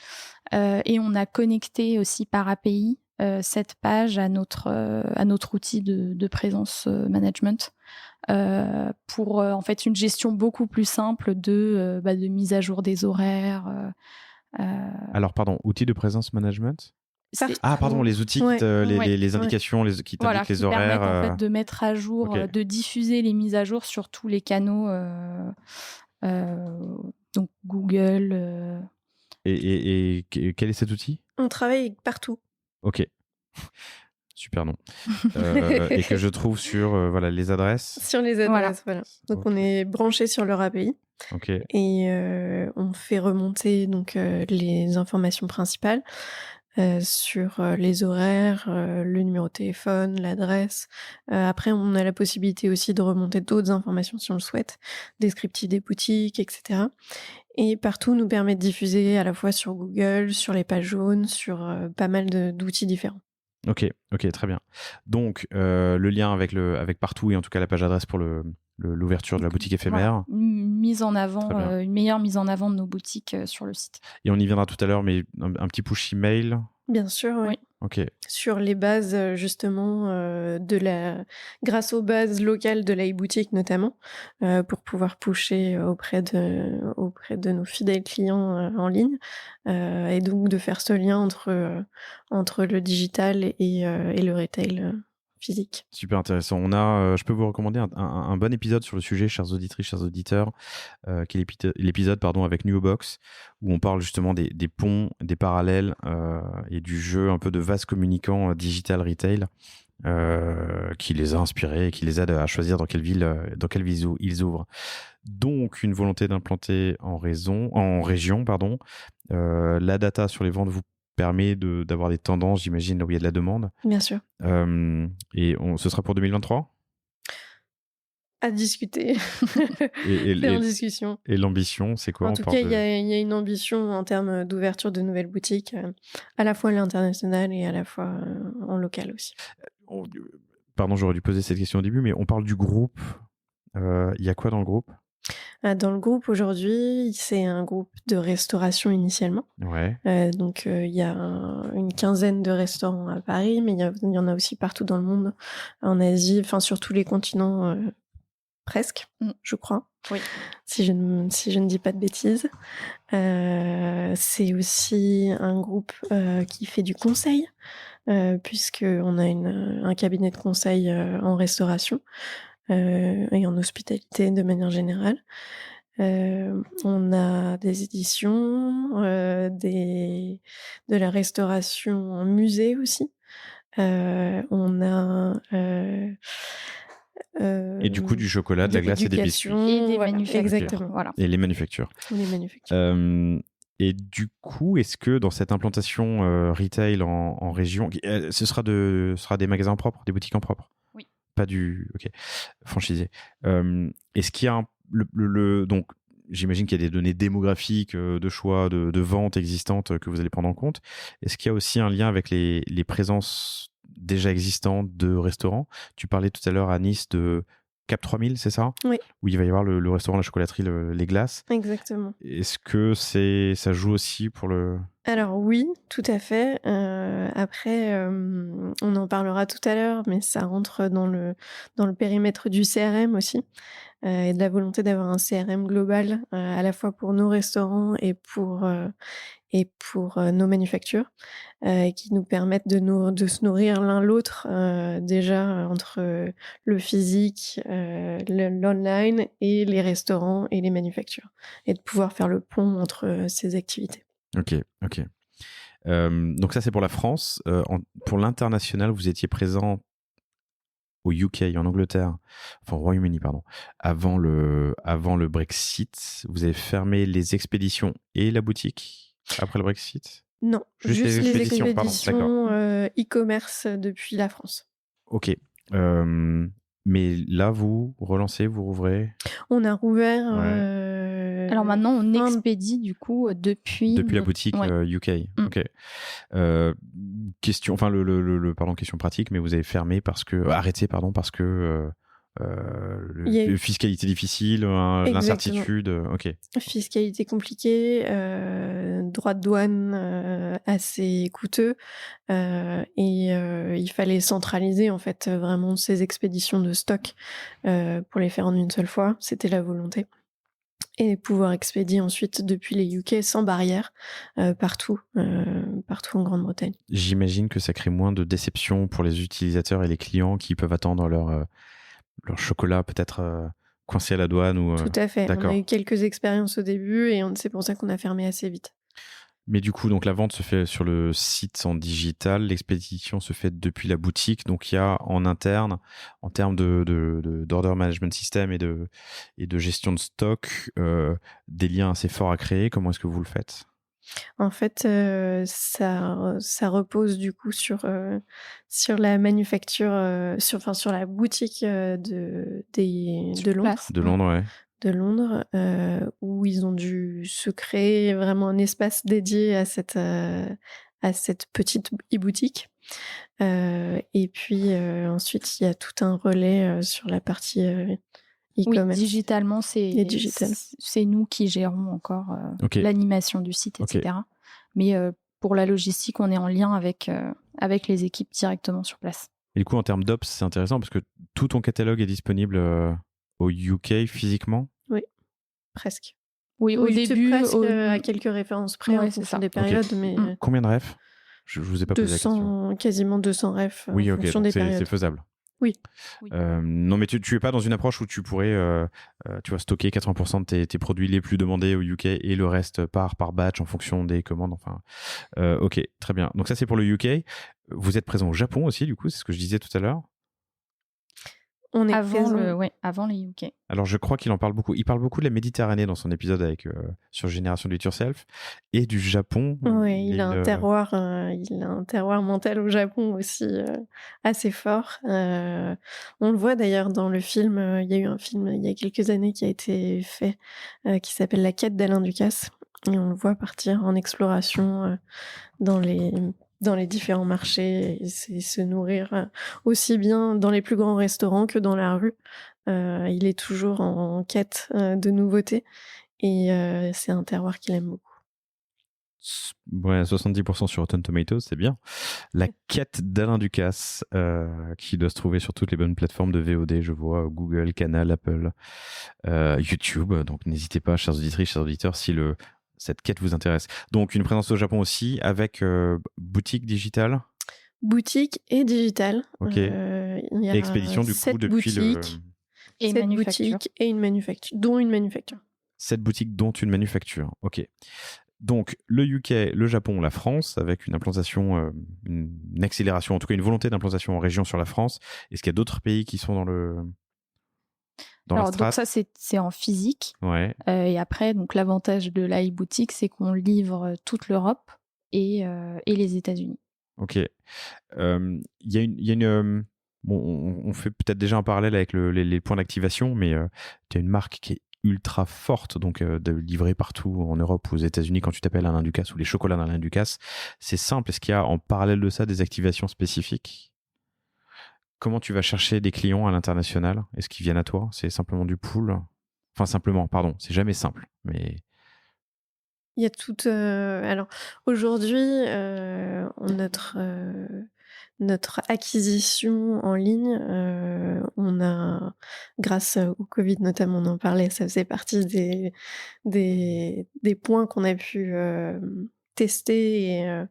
et on a connecté aussi par API cette page à notre outil de présence management pour en fait une gestion beaucoup plus simple de mise à jour des horaires. Alors, pardon, outil de présence management ? Pardon, les outils, les indications, qui t'indiquent les horaires. Permettent en fait de mettre à jour, de diffuser les mises à jour sur tous les canaux, donc Google. Et quel est cet outil ? On travaille partout. Ok. Super nom. Et que je trouve sur les adresses. Sur les adresses, voilà. Donc on est branché sur leur API. Okay. Et on fait remonter donc les informations principales sur les horaires, le numéro de téléphone, l'adresse. Après, on a la possibilité aussi de remonter d'autres informations si on le souhaite, descriptif des boutiques, etc. Et partout nous permet de diffuser à la fois sur Google, sur les pages jaunes, sur pas mal d'outils différents. Ok, très bien. Donc, le lien avec partout et en tout cas la page adresse pour l'ouverture de la boutique éphémère. Voilà. Une meilleure mise en avant de nos boutiques sur le site. Et on y viendra tout à l'heure, mais un petit push email. Bien sûr, oui. Ok. Sur les bases justement grâce aux bases locales de la e-boutique notamment, pour pouvoir pusher auprès de nos fidèles clients en ligne, et donc de faire ce lien entre le digital et le retail physique. Super intéressant. Je peux vous recommander un bon épisode sur le sujet, chères auditrices, chers auditeurs, qui est l'épisode avec Nuobox, où on parle justement des ponts, des parallèles et du jeu un peu de vase communicant digital retail qui les a inspirés et qui les aide à choisir dans quelle ville ils ouvrent. Donc, une volonté d'implanter en région. La data sur les ventes vous permet d'avoir des tendances, j'imagine, là où il y a de la demande. Bien sûr. Et ce sera pour 2023 ? À discuter. C'est en discussion. Et l'ambition, c'est quoi ? En tout cas, il y a une ambition en termes d'ouverture de nouvelles boutiques, à la fois à l'international et à la fois en local aussi. Pardon, j'aurais dû poser cette question au début, mais on parle du groupe. Il y a quoi dans le groupe ? Dans le groupe aujourd'hui, c'est un groupe de restauration initialement. Ouais. Donc il y a une quinzaine de restaurants à Paris, mais il y en a aussi partout dans le monde, en Asie, enfin sur tous les continents presque, je crois. Oui. Si je ne dis pas de bêtises. C'est aussi un groupe qui fait du conseil, puisqu'on a un cabinet de conseil en restauration. Et en hospitalité de manière générale. On a des éditions, de la restauration en musée aussi. On a... et du coup, du chocolat, de la glace et des biscuits. Et des manufactures. Exactement. Voilà. Et les manufactures. Et du coup, est-ce que dans cette implantation retail en région, ce sera des magasins propres, des boutiques en propre ? Oui. Pas franchisé. Est-ce qu'il y a donc j'imagine qu'il y a des données démographiques de choix de ventes existantes que vous allez prendre en compte. Est-ce qu'il y a aussi un lien avec les présences déjà existantes de restaurants ? Tu parlais tout à l'heure à Nice de Cap 3000, c'est ça ? Oui. Où il va y avoir le restaurant, la chocolaterie, les glaces. Exactement. Est-ce que ça joue aussi pour le... Alors oui, tout à fait. Après, on en parlera tout à l'heure, mais ça rentre dans le périmètre du CRM aussi, et de la volonté d'avoir un CRM global, à la fois pour nos restaurants et pour nos manufactures, qui nous permettent de se nourrir l'un l'autre, déjà entre le physique, l'online et les restaurants et les manufactures, et de pouvoir faire le pont entre ces activités. Ok. Donc ça, c'est pour la France. Pour l'international, vous étiez présent au UK, en Angleterre, enfin au Royaume-Uni, pardon, avant le Brexit, vous avez fermé les expéditions et la boutique après le Brexit? Non, Juste les juste les expéditions, pardon, d'accord. expéditions e-commerce depuis la France. Ok. Mais là, vous relancez, vous rouvrez On a rouvert. Alors maintenant, on fin- expédie du coup depuis la boutique Ouais. UK. Mm. Ok. Question, enfin pardon, question pratique, mais vous avez fermé arrêté parce que Il y a eu- fiscalité difficile, Exactement. l'incertitude. Ok. Fiscalité compliquée, droits de douane assez coûteux, et il fallait centraliser en fait vraiment ces expéditions de stock pour les faire en une seule fois. C'était la volonté. Et pouvoir expédier ensuite depuis les UK sans barrière partout en Grande-Bretagne. J'imagine que ça crée moins de déception pour les utilisateurs et les clients qui peuvent attendre leur chocolat peut-être coincé à la douane ou. Tout à fait. D'accord. On a eu quelques expériences au début et c'est pour ça qu'on a fermé assez vite. Mais du coup, donc la vente se fait sur le site en digital, l'expédition se fait depuis la boutique. Donc il y a en interne, en termes d'order management system et de gestion de stock, des liens assez forts à créer. Comment est-ce que vous le faites? En fait, ça repose du coup sur la manufacture, sur la boutique de Londres. De Londres, ouais. De Londres, où ils ont dû se créer vraiment un espace dédié à cette petite e-boutique. Et puis ensuite, il y a tout un relais sur la partie Oui, e-commerce. digitalement, digital. c'est nous qui gérons encore l'animation du site, etc. Ok. Mais pour la logistique, on est en lien avec les équipes directement sur place. Et du coup, en termes d'ops, c'est intéressant parce que tout ton catalogue est disponible au UK physiquement? Oui, presque. Oui, au début, presque à quelques références près en fonction des périodes, mais Combien de refs? Je vous ai pas posé la question. quasiment 200 refs en fonction des périodes. C'est faisable. Oui. Non, mais tu es pas dans une approche où tu pourrais tu vois, stocker 80% de tes produits les plus demandés au UK et le reste par batch en fonction des commandes. Enfin, ok, très bien. Donc ça, c'est pour le UK. Vous êtes présent au Japon aussi, du coup, c'est ce que je disais tout à l'heure. On est avant les UK. Alors, je crois qu'il en parle beaucoup. Il parle beaucoup de la Méditerranée dans son épisode sur Génération Do It Yourself et du Japon. Oui, il a un terroir mental au Japon aussi assez fort. On le voit d'ailleurs dans le film. Il y a eu un film il y a quelques années qui a été fait qui s'appelle La quête d'Alain Ducasse. Et on le voit partir en exploration dans les différents marchés et se nourrir aussi bien dans les plus grands restaurants que dans la rue. Il est toujours en quête de nouveautés et c'est un terroir qu'il aime beaucoup. Ouais, 70% sur Rotten Tomatoes, c'est bien. La quête d'Alain Ducasse, qui doit se trouver sur toutes les bonnes plateformes de VOD, je vois, Google, Canal, Apple, YouTube. Donc n'hésitez pas, chers auditrices, chers auditeurs, si cette quête vous intéresse. Donc une présence au Japon aussi, avec boutique digitale. Boutique et digitale. Ok. Il y a et expédition du coup depuis et 7 boutiques et une manufacture, dont une manufacture. 7 boutiques dont une manufacture. Ok. Donc le UK, le Japon, la France, avec une implantation, une accélération, en tout cas une volonté d'implantation en région sur la France. Est-ce qu'il y a d'autres pays qui sont dans la strate? Donc ça, c'est en physique. Ouais. Et après, donc l'avantage de la e-boutique, c'est qu'on livre toute l'Europe et les États-Unis. Ok. Il y a une bon, on fait peut-être déjà un parallèle avec les points d'activation, mais tu as une marque qui est ultra forte, donc de livrer partout en Europe ou aux États-Unis quand tu t'appelles Alain Ducasse ou les chocolats d'Alain Ducasse. C'est simple. Est-ce qu'il y a en parallèle de ça des activations spécifiques? Comment tu vas chercher des clients à l'international? Est-ce qu'ils viennent à toi? C'est simplement du pool? Enfin, simplement, pardon, c'est jamais simple, mais... Il y a tout... alors, aujourd'hui, notre acquisition en ligne, on a, grâce au Covid notamment, on en parlait, ça faisait partie des points qu'on a pu tester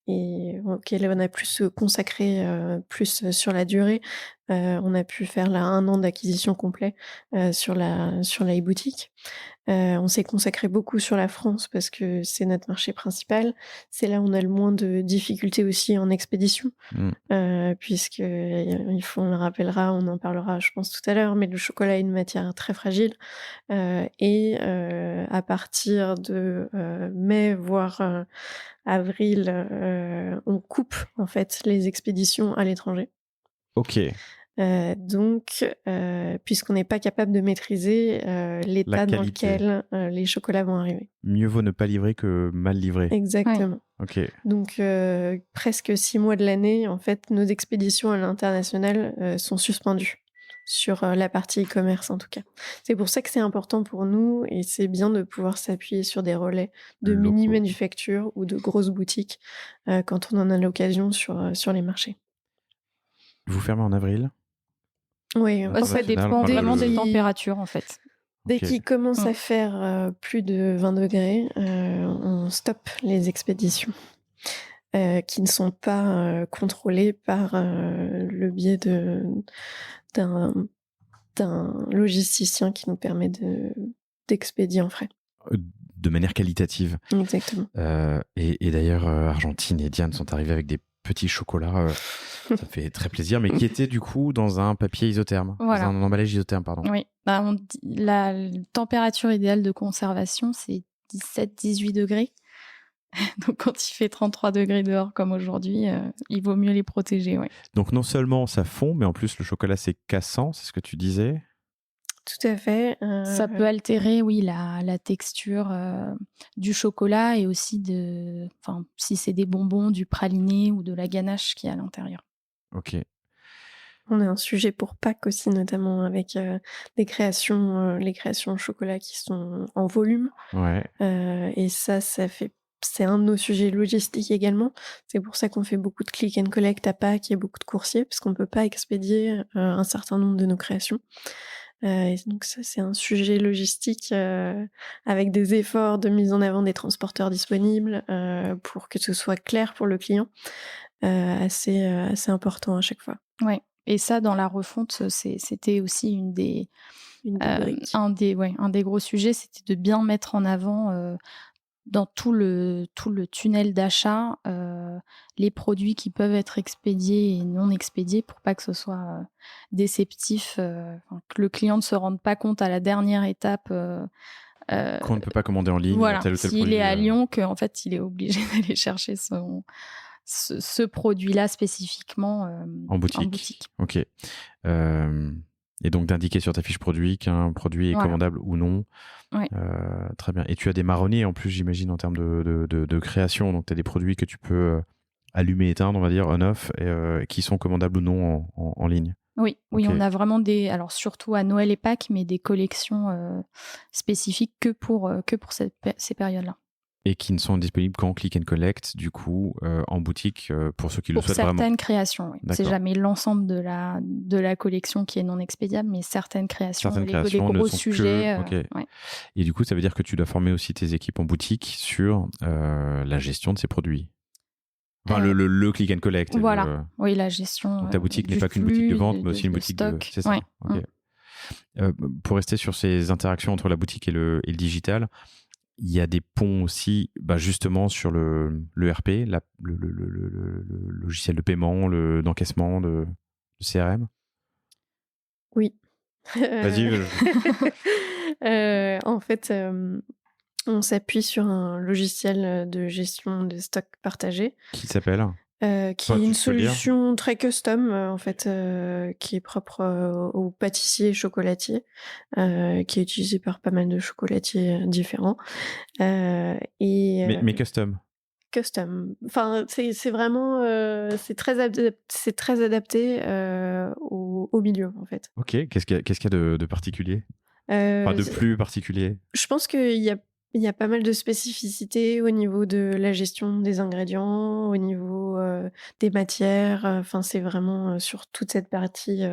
et auxquels on a pu se consacrer plus sur la durée. On a pu faire là 1 an d'acquisition complet sur la e-boutique. On s'est consacré beaucoup sur la France parce que c'est notre marché principal. C'est là où on a le moins de difficultés aussi en expédition, puisque on le rappellera, on en parlera, je pense, tout à l'heure, mais le chocolat est une matière très fragile. Et à partir de mai, voire avril, on coupe en fait les expéditions à l'étranger. Ok. Donc, puisqu'on n'est pas capable de maîtriser l'état dans lequel les chocolats vont arriver. Mieux vaut ne pas livrer que mal livrer. Exactement. Ok. Donc, presque 6 mois de l'année, en fait, nos expéditions à l'international sont suspendues sur la partie e-commerce en tout cas. C'est pour ça que c'est important pour nous et c'est bien de pouvoir s'appuyer sur des relais de mini-manufactures ou de grosses boutiques quand on en a l'occasion sur les marchés. Vous fermez en avril ? Oui, ça dépend vraiment des températures en fait. Dès qu'il commence à faire plus de 20 degrés, on stoppe les expéditions qui ne sont pas contrôlées par le biais d'un logisticien qui nous permet d'expédier en frais. De manière qualitative. Exactement. Et d'ailleurs, Argentine et Diane sont arrivés avec des petits chocolats, ça fait très plaisir, mais qui étaient du coup dans un papier isotherme, dans un emballage isotherme, pardon. Oui, la température idéale de conservation, c'est 17-18 degrés. Donc quand il fait 33 degrés dehors comme aujourd'hui, il vaut mieux les protéger. Ouais. Donc non seulement ça fond, mais en plus le chocolat c'est cassant, c'est ce que tu disais ? Tout à fait. Ça peut altérer, oui, la texture du chocolat et aussi si c'est des bonbons, du praliné ou de la ganache qui est à l'intérieur. Ok. On a un sujet pour Pâques aussi, notamment avec les créations au chocolat qui sont en volume. Ouais. Et c'est un de nos sujets logistiques également. C'est pour ça qu'on fait beaucoup de click and collect à Pâques et beaucoup de coursiers, parce qu'on ne peut pas expédier un certain nombre de nos créations. Et donc ça, c'est un sujet logistique avec des efforts de mise en avant des transporteurs disponibles pour que ce soit clair pour le client, assez important à chaque fois. Ouais. Et ça, dans la refonte, c'était aussi un des gros sujets, c'était de bien mettre en avant dans tout le tunnel d'achat les produits qui peuvent être expédiés et non expédiés pour pas que ce soit déceptif, que le client ne se rende pas compte à la dernière étape qu'on ne peut pas commander en ligne tel ou tel produit. S'il est à Lyon, qu'en fait il est obligé d'aller chercher ce produit-là spécifiquement en boutique. Ok. Et donc d'indiquer sur ta fiche produit qu'un produit est commandable ou non. Ouais. Très bien. Et tu as des marronniers en plus, j'imagine, en termes de création. Donc tu as des produits que tu peux allumer, éteindre, on va dire, on-off, qui sont commandables ou non en ligne. Oui, on a vraiment alors surtout à Noël et Pâques, mais des collections spécifiques que pour ces périodes-là. Et qui ne sont disponibles qu'en click and collect, du coup, en boutique, pour ceux qui le souhaitent vraiment. Pour certaines créations, oui. C'est jamais l'ensemble de la collection qui est non expédiable, mais certaines créations les gros sujets. Ouais. Et du coup, ça veut dire que tu dois former aussi tes équipes en boutique sur la gestion de ces produits. Enfin, le click and collect. Voilà, oui, la gestion. Donc ta boutique n'est pas qu'une boutique de vente, mais aussi une boutique de stock. C'est ça. Ouais. Pour rester sur ces interactions entre la boutique et le digital, il y a des ponts aussi, justement, sur le RP, le logiciel de paiement, d'encaissement, de CRM. Oui. Vas-y. En fait, on s'appuie sur un logiciel de gestion de stock partagé. Qui s'appelle qui est une solution très custom, en fait, qui est propre aux pâtissiers et chocolatiers, qui est utilisée par pas mal de chocolatiers différents. Mais custom. Custom. Enfin, c'est vraiment c'est très adapté au milieu, en fait. Ok. Qu'est-ce qu'il y a de particulier, de plus particulier? Je pense qu'il y a pas mal de spécificités au niveau de la gestion des ingrédients, au niveau des matières. Enfin, c'est vraiment sur toute cette partie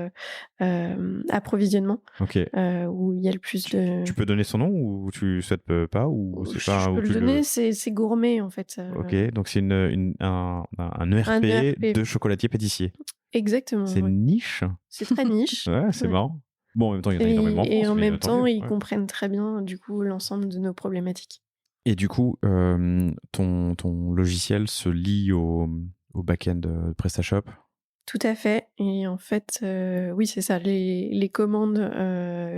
approvisionnement où il y a le plus de... Tu peux donner son nom ou tu souhaites pas ou c'est pas Je peux le donner, c'est gourmet en fait. Ok, donc c'est un ERP de chocolatier pâtissier. Exactement. C'est niche. C'est très niche. Ouais, c'est marrant. Bon, en même temps, il y en a énormément en France. Et en mais même tant temps, mieux, ils ouais. comprennent très bien, du coup, l'ensemble de nos problématiques. Et du coup, ton logiciel se lie au back-end de PrestaShop. Tout à fait. Et en fait, oui, c'est ça. Les commandes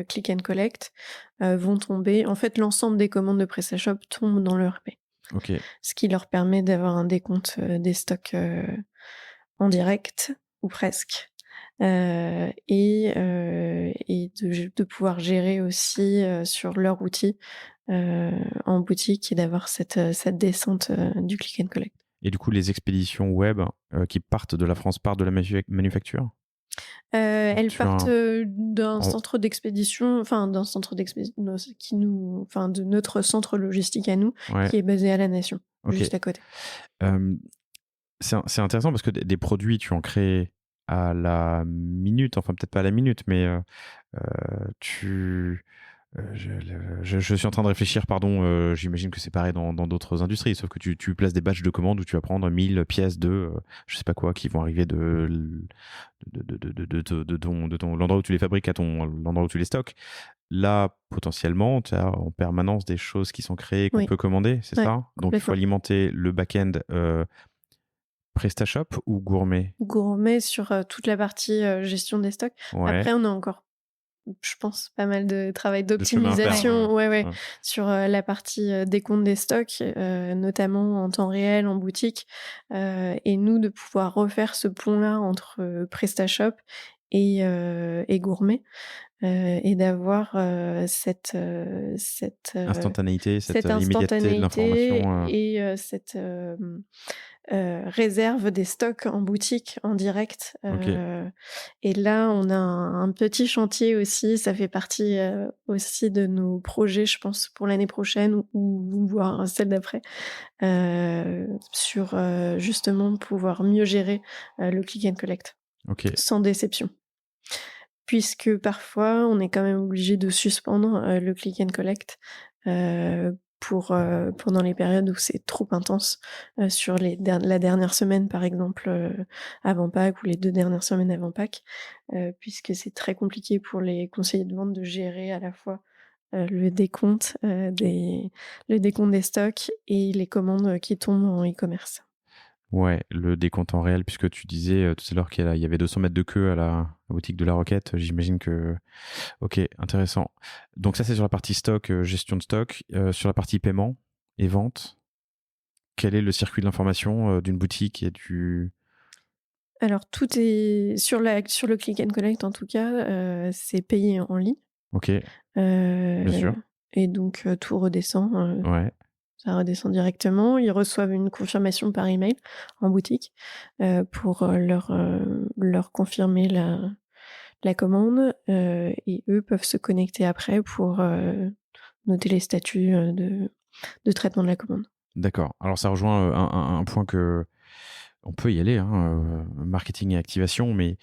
click and collect vont tomber. En fait, l'ensemble des commandes de PrestaShop tombent dans le RP. Ok. Ce qui leur permet d'avoir un décompte des stocks en direct, ou presque. Et de pouvoir gérer aussi sur leur outil en boutique et d'avoir cette descente du click and collect. Et du coup, les expéditions web qui partent de la France partent de la manufacture. Elles Tu as partent d'un en- centre d'expédition, enfin d'un centre d'expédition de notre centre logistique à nous, Ouais. qui est basé à La Nation, Ok. juste à côté. C'est intéressant parce que des produits, tu en crées à la minute, enfin peut-être pas à la minute, mais je suis en train de réfléchir, pardon, j'imagine que c'est pareil dans d'autres industries, sauf que tu places des batchs de commandes où tu vas prendre 1000 pièces de je sais pas quoi qui vont arriver de l'endroit où tu les fabriques à l'endroit où tu les stockes. Là, potentiellement, tu as en permanence des choses qui sont créées qu'on Oui. peut commander, c'est Ouais, ça? Donc il faut complètement. alimenter le back-end PrestaShop ou Gourmet? Gourmet sur toute la partie gestion des stocks. Ouais. Après, on a encore, je pense, pas mal de travail De chemin à faire, d'optimisation ouais. sur la partie décompte des stocks, notamment en temps réel, en boutique. Et nous, de pouvoir refaire ce pont-là entre PrestaShop et Gourmet. Et d'avoir cette Instantanéité, cette cette immédiateté de l'information. et cette réserve des stocks en boutique, en direct. Ok. Et là, on a un petit chantier aussi. Ça fait partie aussi de nos projets, je pense, pour l'année prochaine ou voire celle d'après, sur justement pouvoir mieux gérer le click and collect Ok. sans déception. Puisque parfois, on est quand même obligé de suspendre le click and collect pendant les périodes où c'est trop intense, sur la dernière semaine, par exemple, avant Pâques, ou les 2 dernières semaines avant Pâques, puisque c'est très compliqué pour les conseillers de vente de gérer à la fois le décompte des stocks et les commandes qui tombent en e-commerce. Ouais, le décompte en réel, puisque tu disais tout à l'heure qu'il y avait 200 mètres de queue à la boutique de la Roquette. J'imagine que... Ok, intéressant. Donc ça, c'est sur la partie stock, gestion de stock. Sur la partie paiement et vente, quel est le circuit de l'information d'une boutique et du... Alors, tout est sur le click and collect, en tout cas, c'est payé en ligne. Ok, bien sûr. Et donc, tout redescend. Ouais. Ça redescend directement. Ils reçoivent une confirmation par email en boutique pour leur confirmer la commande. Et eux peuvent se connecter après pour noter les statuts de traitement de la commande. D'accord. Alors ça rejoint un point que on peut y aller, hein, marketing et activation, mais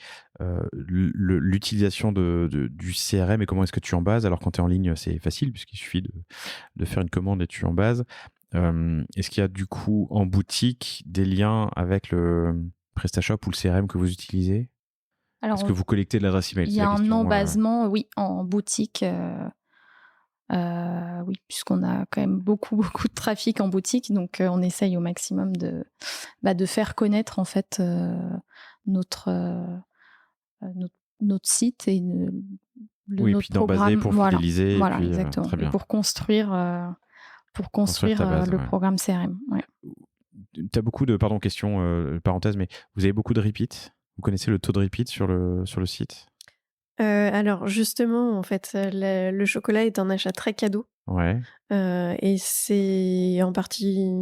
l'utilisation du CRM et comment est-ce que tu en bases? Alors quand tu es en ligne, c'est facile puisqu'il suffit de faire une commande et tu en bases. Est-ce qu'il y a du coup en boutique des liens avec le PrestaShop ou le CRM que vous utilisez? Alors, Est-ce que vous collectez de l'adresse email? il y a un embasement, oui, en boutique. Oui, puisqu'on a quand même beaucoup de trafic en boutique, donc on essaye au maximum de faire connaître en fait notre site et Oui, notre puis d'en baser programme. pour fidéliser. Voilà, et puis, exactement. très bien. Et pour construire ta base, le ouais. programme CRM. Ouais. Tu as beaucoup de, pardon, question, parenthèse, mais vous avez beaucoup de repeats? Vous connaissez le taux de repeat sur le site? Alors justement, en fait, le chocolat est un achat très cadeau. Ouais. Et c'est en partie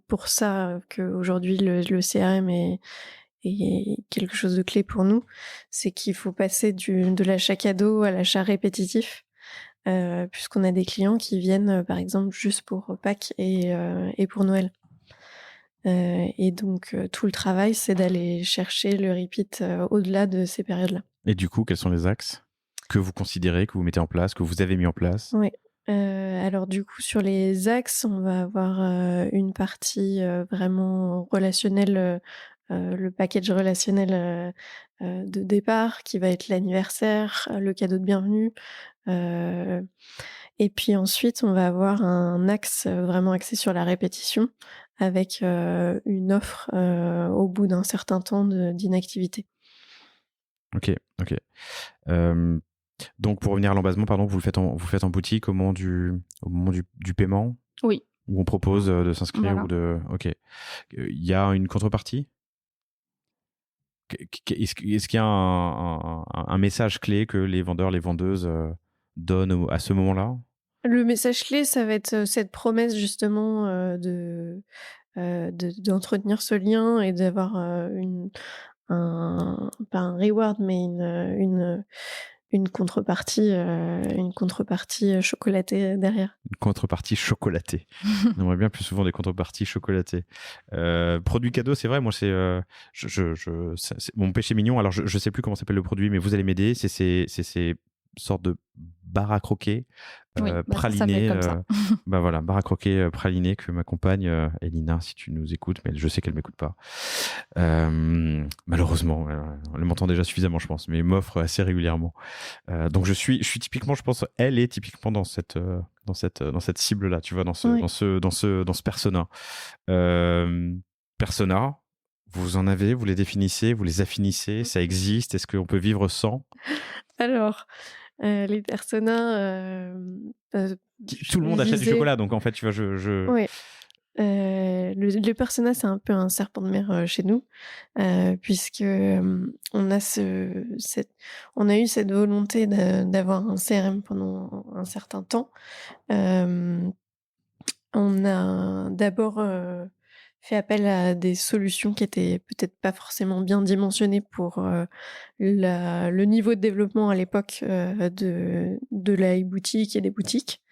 pour ça qu'aujourd'hui le CRM est quelque chose de clé pour nous. C'est qu'il faut passer de l'achat cadeau à l'achat répétitif, puisqu'on a des clients qui viennent, par exemple, juste pour Pâques et pour Noël. Et donc, tout le travail, c'est d'aller chercher le repeat au-delà de ces périodes-là. Et du coup, quels sont les axes que vous considérez, que vous mettez en place, que vous avez mis en place? Oui. Alors du coup, sur les axes, on va avoir une partie vraiment relationnelle le package relationnel de départ, qui va être l'anniversaire, le cadeau de bienvenue. Et puis ensuite, on va avoir un axe vraiment axé sur la répétition, avec une offre au bout d'un certain temps d'inactivité. Ok. Donc, pour revenir à l'embasement, pardon, vous le faites en boutique au moment du paiement, Oui. où on propose de s'inscrire Voilà. ou de. Ok. Il y a une contrepartie? Est-ce qu'il y a un message clé que les vendeurs, les vendeuses donnent à ce moment-là? Le message clé, ça va être cette promesse justement d'entretenir ce lien et d'avoir pas un reward, mais une contrepartie chocolatée derrière. Une contrepartie chocolatée. On aimerait bien plus souvent des contreparties chocolatées. Produit cadeau, c'est vrai, moi c'est c'est mon péché mignon. Alors je sais plus comment s'appelle le produit, mais vous allez m'aider. C'est ces sortes de barres à croquer Oui, ça pralinées. s'appelle comme ça. Voilà, barres à croquer pralinées que ma compagne Elina, si tu nous écoutes, mais je sais qu'elle m'écoute pas. Malheureusement, elle m'entend déjà suffisamment, je pense, mais m'offre assez régulièrement. Donc je suis typiquement, je pense, elle est typiquement dans cette cible là, tu vois, dans ce persona. Persona, vous en avez, vous les définissez, vous les affinissez, ça existe, est-ce qu'on peut vivre sans? Alors, les personas, Tout le monde achète du chocolat, donc en fait, tu vois, Oui. Le persona, c'est un peu un serpent de mer chez nous, puisque on a eu cette volonté d'avoir un CRM pendant un certain temps. On a d'abord fait appel à des solutions qui étaient peut-être pas forcément bien dimensionnées pour le niveau de développement à l'époque de la e-boutique et des boutiques.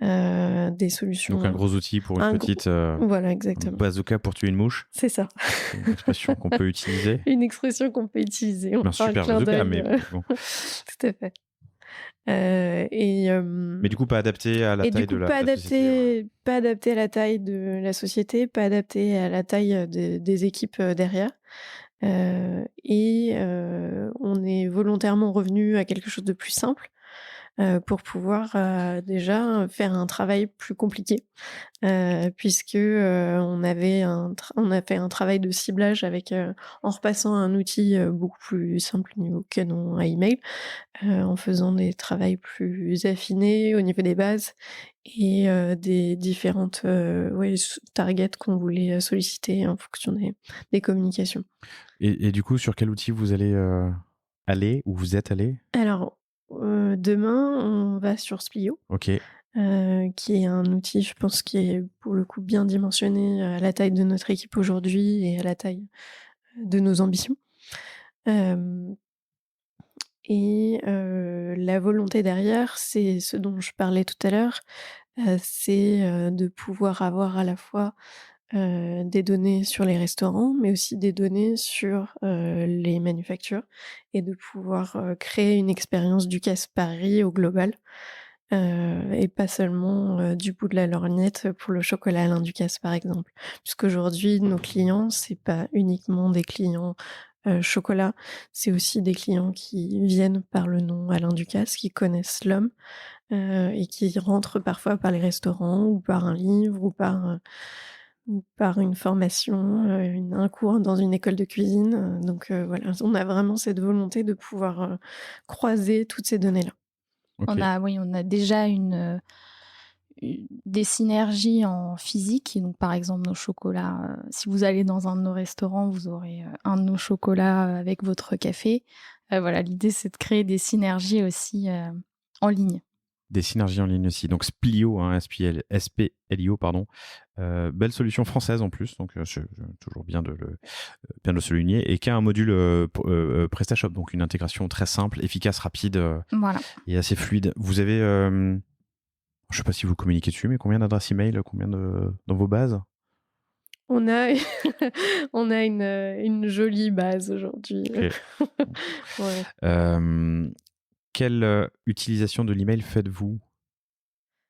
Des solutions. Donc un gros outil pour une petite voilà, exactement. bazooka pour tuer une mouche. C'est ça. C'est une expression qu'on peut utiliser. Une expression qu'on peut utiliser. Un super bazooka, mais bon. Tout à fait. Mais du coup, pas adapté à la taille de la société. Pas adapté à la taille de la société, pas adapté à la taille des équipes derrière. On est volontairement revenu à quelque chose de plus simple pour pouvoir déjà faire un travail plus compliqué, puisque on a fait un travail de ciblage avec en repassant un outil beaucoup plus simple au niveau Canon à email, en faisant des travails plus affinés au niveau des bases et des différentes targets qu'on voulait solliciter en fonction des communications. Et du coup, sur quel outil vous allez aller ou vous êtes allé? Alors, demain, on va sur Splio. Ok. Qui est un outil, je pense, qui est pour le coup bien dimensionné à la taille de notre équipe aujourd'hui et à la taille de nos ambitions. La volonté derrière, c'est ce dont je parlais tout à l'heure, c'est de pouvoir avoir à la fois des données sur les restaurants, mais aussi des données sur les manufactures et de pouvoir créer une expérience Ducasse Paris au global. Et pas seulement du bout de la lorgnette pour le chocolat Alain Ducasse, par exemple. Puisqu'aujourd'hui, nos clients, c'est pas uniquement des clients chocolat, c'est aussi des clients qui viennent par le nom Alain Ducasse, qui connaissent l'homme et qui rentrent parfois par les restaurants ou par un livre ou par une formation, un cours dans une école de cuisine. Donc voilà, on a vraiment cette volonté de pouvoir croiser toutes ces données-là. Okay. On a déjà des synergies en physique. Donc, par exemple, nos chocolats, si vous allez dans un de nos restaurants, vous aurez un de nos chocolats avec votre café. Voilà, l'idée, c'est de créer des synergies aussi en ligne. Des synergies en ligne aussi. Donc Splio, hein, SPLIO, pardon. Belle solution française en plus, donc c'est toujours bien de le souligner, et qui a un module PrestaShop, donc une intégration très simple, efficace, rapide voilà. Et assez fluide. Vous avez, je ne sais pas si vous communiquez dessus, mais combien d'adresses email, combien dans vos bases? On a une jolie base aujourd'hui. Okay. Ouais. Quelle utilisation de l'email faites-vous?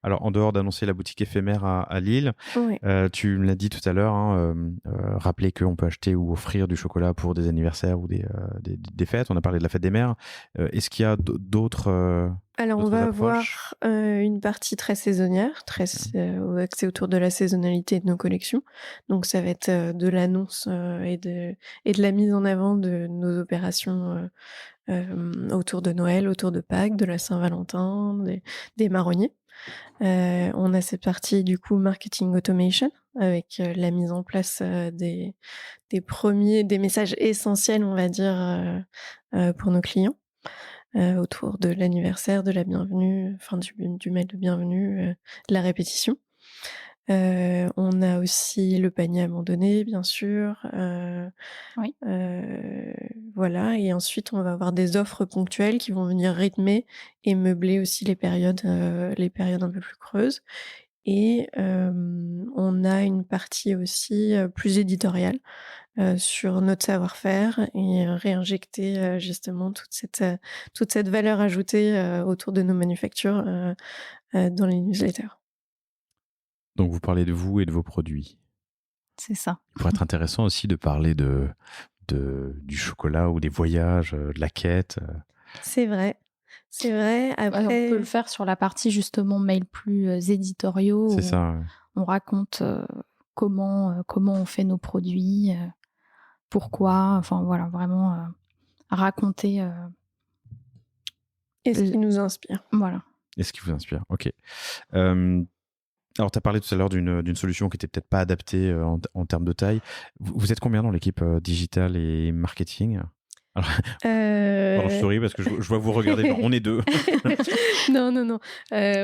Alors, en dehors d'annoncer la boutique éphémère à Lille, Ouais. tu me l'as dit tout à l'heure, hein, rappeler qu'on peut acheter ou offrir du chocolat pour des anniversaires ou des fêtes. On a parlé de la fête des mères. Est-ce qu'il y a d'autres Alors, on d'autres va approches? avoir une partie très saisonnière, axée autour de la saisonnalité de nos collections. Donc, ça va être de l'annonce et de la mise en avant de nos opérations autour de Noël, autour de Pâques, de la Saint-Valentin, des marronniers. On a cette partie du coup marketing automation avec la mise en place des messages essentiels, on va dire, pour nos clients autour de l'anniversaire, de la bienvenue, enfin du mail de bienvenue, de la répétition. On a aussi le panier abandonné, bien sûr. Oui. Voilà, et ensuite on va avoir des offres ponctuelles qui vont venir rythmer et meubler aussi les périodes un peu plus creuses. Et on a une partie aussi plus éditoriale sur notre savoir-faire et réinjecter justement toute cette valeur ajoutée autour de nos manufactures dans les newsletters. Donc, vous parlez de vous et de vos produits. C'est ça. Il pourrait être intéressant aussi de parler du chocolat ou des voyages, de la quête. C'est vrai. C'est vrai. On Après, peut le faire sur la partie justement mail plus éditoriaux. C'est où ça. Ouais. On raconte comment on fait nos produits, pourquoi. Enfin voilà, vraiment raconter. et ce qui nous inspire. Voilà. Et ce qui vous inspire. Ok. Alors, tu as parlé tout à l'heure d'une solution qui était peut-être pas adaptée en termes de taille. Vous êtes combien dans l'équipe digitale et marketing? Alors, pardon, je souris parce que je vois vous regarder. Genre, on est deux. Non.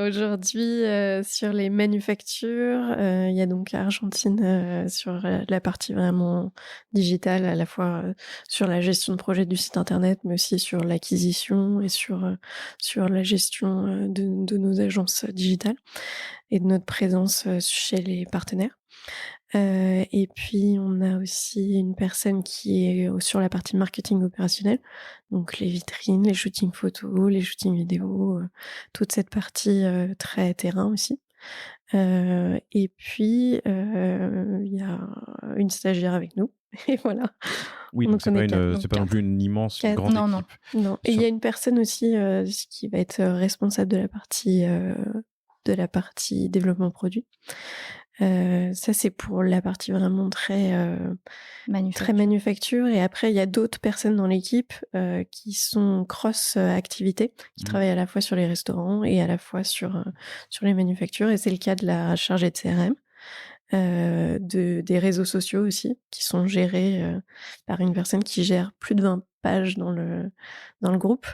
Aujourd'hui, sur les manufactures, il y a donc Argentine sur la partie vraiment digitale, à la fois sur la gestion de projet du site internet, mais aussi sur l'acquisition et sur la gestion de nos agences digitales et de notre présence chez les partenaires. Et puis on a aussi une personne qui est sur la partie marketing opérationnel, donc les vitrines, les shootings photos, les shootings vidéo, toute cette partie très terrain aussi. Et puis il y a une stagiaire avec nous, et voilà. Oui, donc c'est on pas, est quatre. c'est pas non plus une immense Quatre. grande Non, équipe. Non. Et il y a une personne aussi qui va être responsable de la partie développement produit. Ça, c'est pour la partie vraiment très manufacture. Et après, il y a d'autres personnes dans l'équipe qui sont cross-activités, qui travaillent à la fois sur les restaurants et à la fois sur les manufactures. Et c'est le cas de la chargée de CRM, des réseaux sociaux aussi, qui sont gérés par une personne qui gère plus de 20 pages dans le groupe,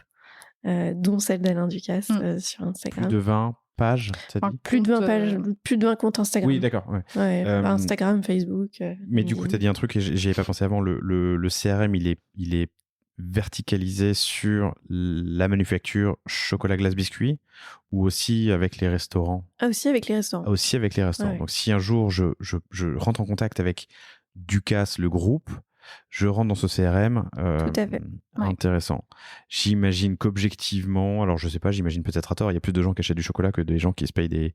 dont celle d'Alain Ducasse sur Instagram. Plus de 20 pages, ça dit? Plus de 20 pages, plus de 20 comptes Instagram. Oui, d'accord. Ouais. Instagram, Facebook. Mais du coup, tu as dit un truc et j'y avais pas pensé avant. Le CRM, il est verticalisé sur la manufacture chocolat, glace, biscuit, ou aussi avec les restaurants? Aussi avec les restaurants. Aussi avec les restaurants. Ouais. Donc, si un jour je rentre en contact avec Ducasse, le groupe, je rentre dans ce CRM. Tout à fait. Intéressant. J'imagine qu'objectivement, alors je sais pas, j'imagine peut-être à tort, il y a plus de gens qui achètent du chocolat que des gens qui se payent des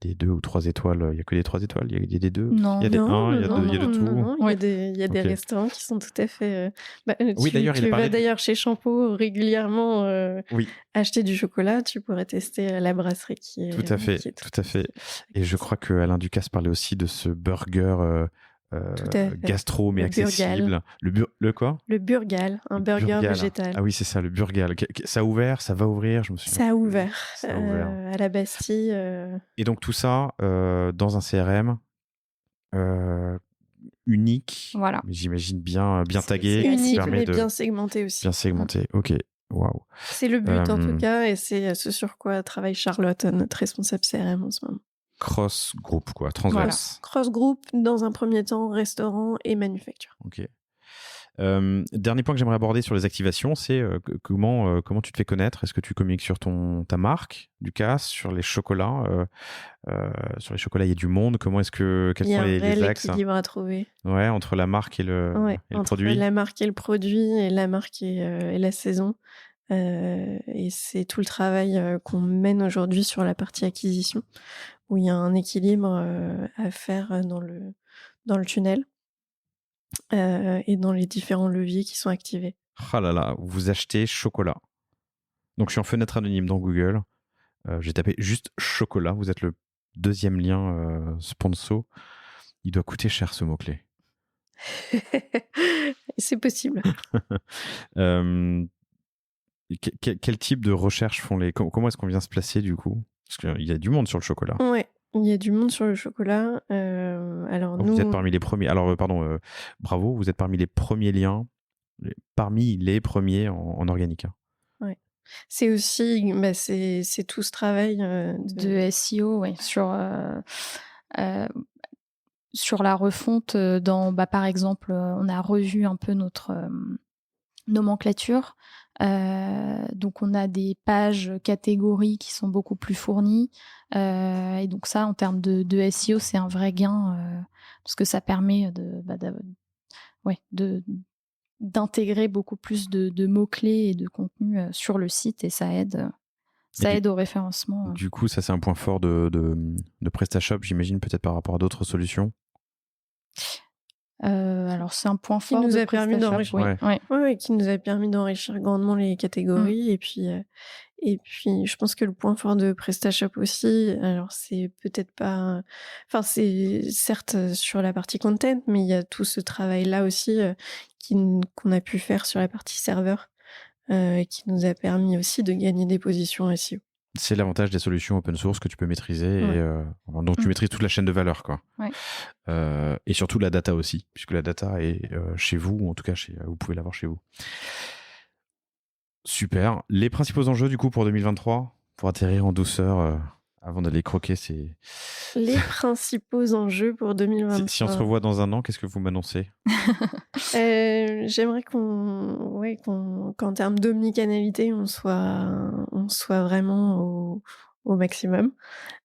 2 ou 3 étoiles. Il y a que des 3 étoiles, il y a des 2, Non. il y a des 1, il y a Non, de tout. non, il y a des Ok. restaurants qui sont tout à fait. Oui, d'ailleurs, il tu parlait vas d'ailleurs chez Champeau régulièrement Oui, acheter du chocolat, tu pourrais tester la brasserie qui est. tout à fait, qui est tout à fait. Et je crois que Alain Ducasse parlait aussi de ce burger Tout à fait. gastro mais Le accessible. Le quoi? Le burgal, un burger Burgal. végétal. Ah oui, c'est ça, le burgal. Ça a ouvert, ça va ouvrir, je me souviens. Ça a ouvert, Ça a ouvert. à la Bastille. Et donc tout ça dans un CRM unique, Voilà. mais j'imagine bien tagué, C'est qui unique, permet mais de bien segmenté aussi. bien segmenter. Ok, waouh. C'est le but en tout cas, et c'est ce sur quoi travaille Charlotte, notre responsable CRM en ce moment. Cross groupe quoi, transverse. Cross group dans un premier temps, restaurant et manufacture. Ok. Dernier point que j'aimerais aborder sur les activations, c'est comment tu te fais connaître. Est-ce que tu communiques sur ta marque, Ducasse, sur les chocolats sur les chocolats, il y a du monde. Quels sont les réel axes équilibre à trouver. Ouais, entre la marque et le Entre produit. la marque et le produit, et la marque et la saison. Et c'est tout le travail qu'on mène aujourd'hui sur la partie acquisition, où il y a un équilibre à faire dans le tunnel et dans les différents leviers qui sont activés. Ah là là, vous achetez chocolat. Donc je suis en fenêtre anonyme dans Google. J'ai tapé juste chocolat. Vous êtes le deuxième lien sponsor. Il doit coûter cher ce mot-clé. C'est possible. Quel type de recherche font les... Comment est-ce qu'on vient se placer du coup? Parce qu'il y a du monde sur le chocolat. Ouais, il y a du monde sur le chocolat. Alors donc nous... Vous êtes parmi les premiers. Alors pardon, bravo, vous êtes parmi les premiers liens, parmi les premiers en organique. Ouais. C'est aussi, c'est tout ce travail de SEO, ouais, sur la refonte par exemple, on a revu un peu notre nomenclature. Donc on a des pages catégories qui sont beaucoup plus fournies. Et donc ça, en termes de SEO, c'est un vrai gain parce que ça permet d'intégrer beaucoup plus de mots-clés et de contenu sur le site et ça aide au référencement. Du coup, ça c'est un point fort de PrestaShop, j'imagine, peut-être par rapport à d'autres solutions. Alors c'est un point fort qui nous a permis d'enrichir, qui nous a permis d'enrichir grandement les catégories. Et puis je pense que le point fort de PrestaShop aussi, alors c'est peut-être pas, enfin c'est certes sur la partie content, mais il y a tout ce travail là aussi qu'on a pu faire sur la partie serveur, qui nous a permis aussi de gagner des positions SEO. C'est l'avantage des solutions open source que tu peux maîtriser. Donc tu maîtrises toute la chaîne de valeur, quoi. Ouais. Et surtout la data aussi, puisque la data est chez vous, ou en tout cas vous pouvez l'avoir chez vous. Super. Les principaux enjeux du coup pour 2023, pour atterrir en douceur avant d'aller croquer ces... Les principaux enjeux pour 2023. Si on se revoit dans un an, qu'est-ce que vous m'annoncez? J'aimerais qu'en termes d'omnicanalité, on soit vraiment au maximum.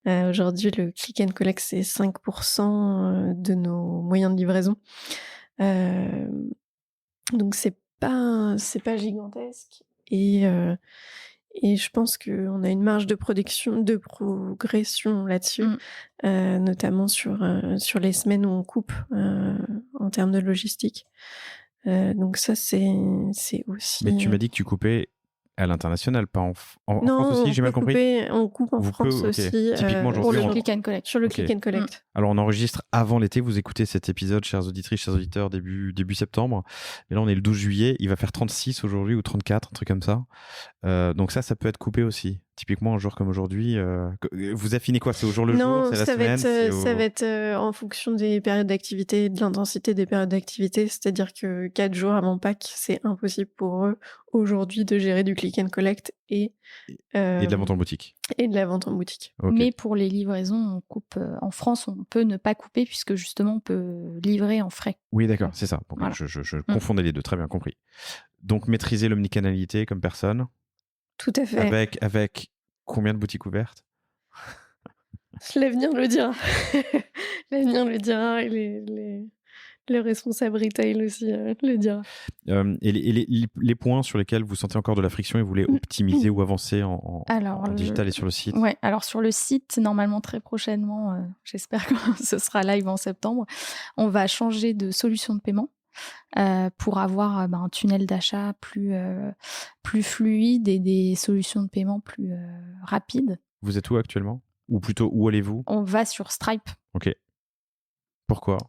Aujourd'hui, le click and collect, c'est 5% de nos moyens de livraison. Donc, c'est pas gigantesque. Et je pense qu'on a une marge de progression là-dessus, notamment sur les semaines où on coupe en termes de logistique. Donc ça, c'est aussi... Mais tu m'as dit que tu coupais à l'international, pas en France aussi, j'ai mal compris. On coupe en France aussi. Typiquement, pour le click and collect. Sur le click and collect. Alors, on enregistre avant l'été. Vous écoutez cet épisode, chères auditrices, chers auditeurs, début septembre. Et là, on est le 12 juillet. Il va faire 36 aujourd'hui ou 34, un truc comme ça. Donc ça peut être coupé aussi. Typiquement, un jour comme aujourd'hui. Vous affinez quoi? C'est au jour le jour? C'est la semaine? Ça va être en fonction des périodes d'activité, de l'intensité des périodes d'activité. C'est-à-dire que 4 jours avant Pâques, c'est impossible pour eux aujourd'hui de gérer du click and collect et de la vente en boutique. Et de la vente en boutique. Okay. Mais pour les livraisons, on coupe. En France, on peut ne pas couper puisque justement, on peut livrer en frais. Oui, d'accord, c'est ça. Bon, voilà. Je confondais les deux. Très bien compris. Donc, maîtriser l'omnicanalité comme personne. Tout à fait. Avec combien de boutiques ouvertes? L'avenir le dira. L'avenir le dira et le responsable retail aussi le dira. Et les points sur lesquels vous sentez encore de la friction et vous voulez optimiser ou avancer en digital et sur le site? Ouais, alors sur le site, normalement très prochainement, j'espère que ce sera live en septembre, on va changer de solution de paiement. Pour avoir un tunnel d'achat plus fluide et des solutions de paiement plus rapides. Vous êtes où actuellement? Ou plutôt, où allez-vous? On va sur Stripe. Ok. Pourquoi?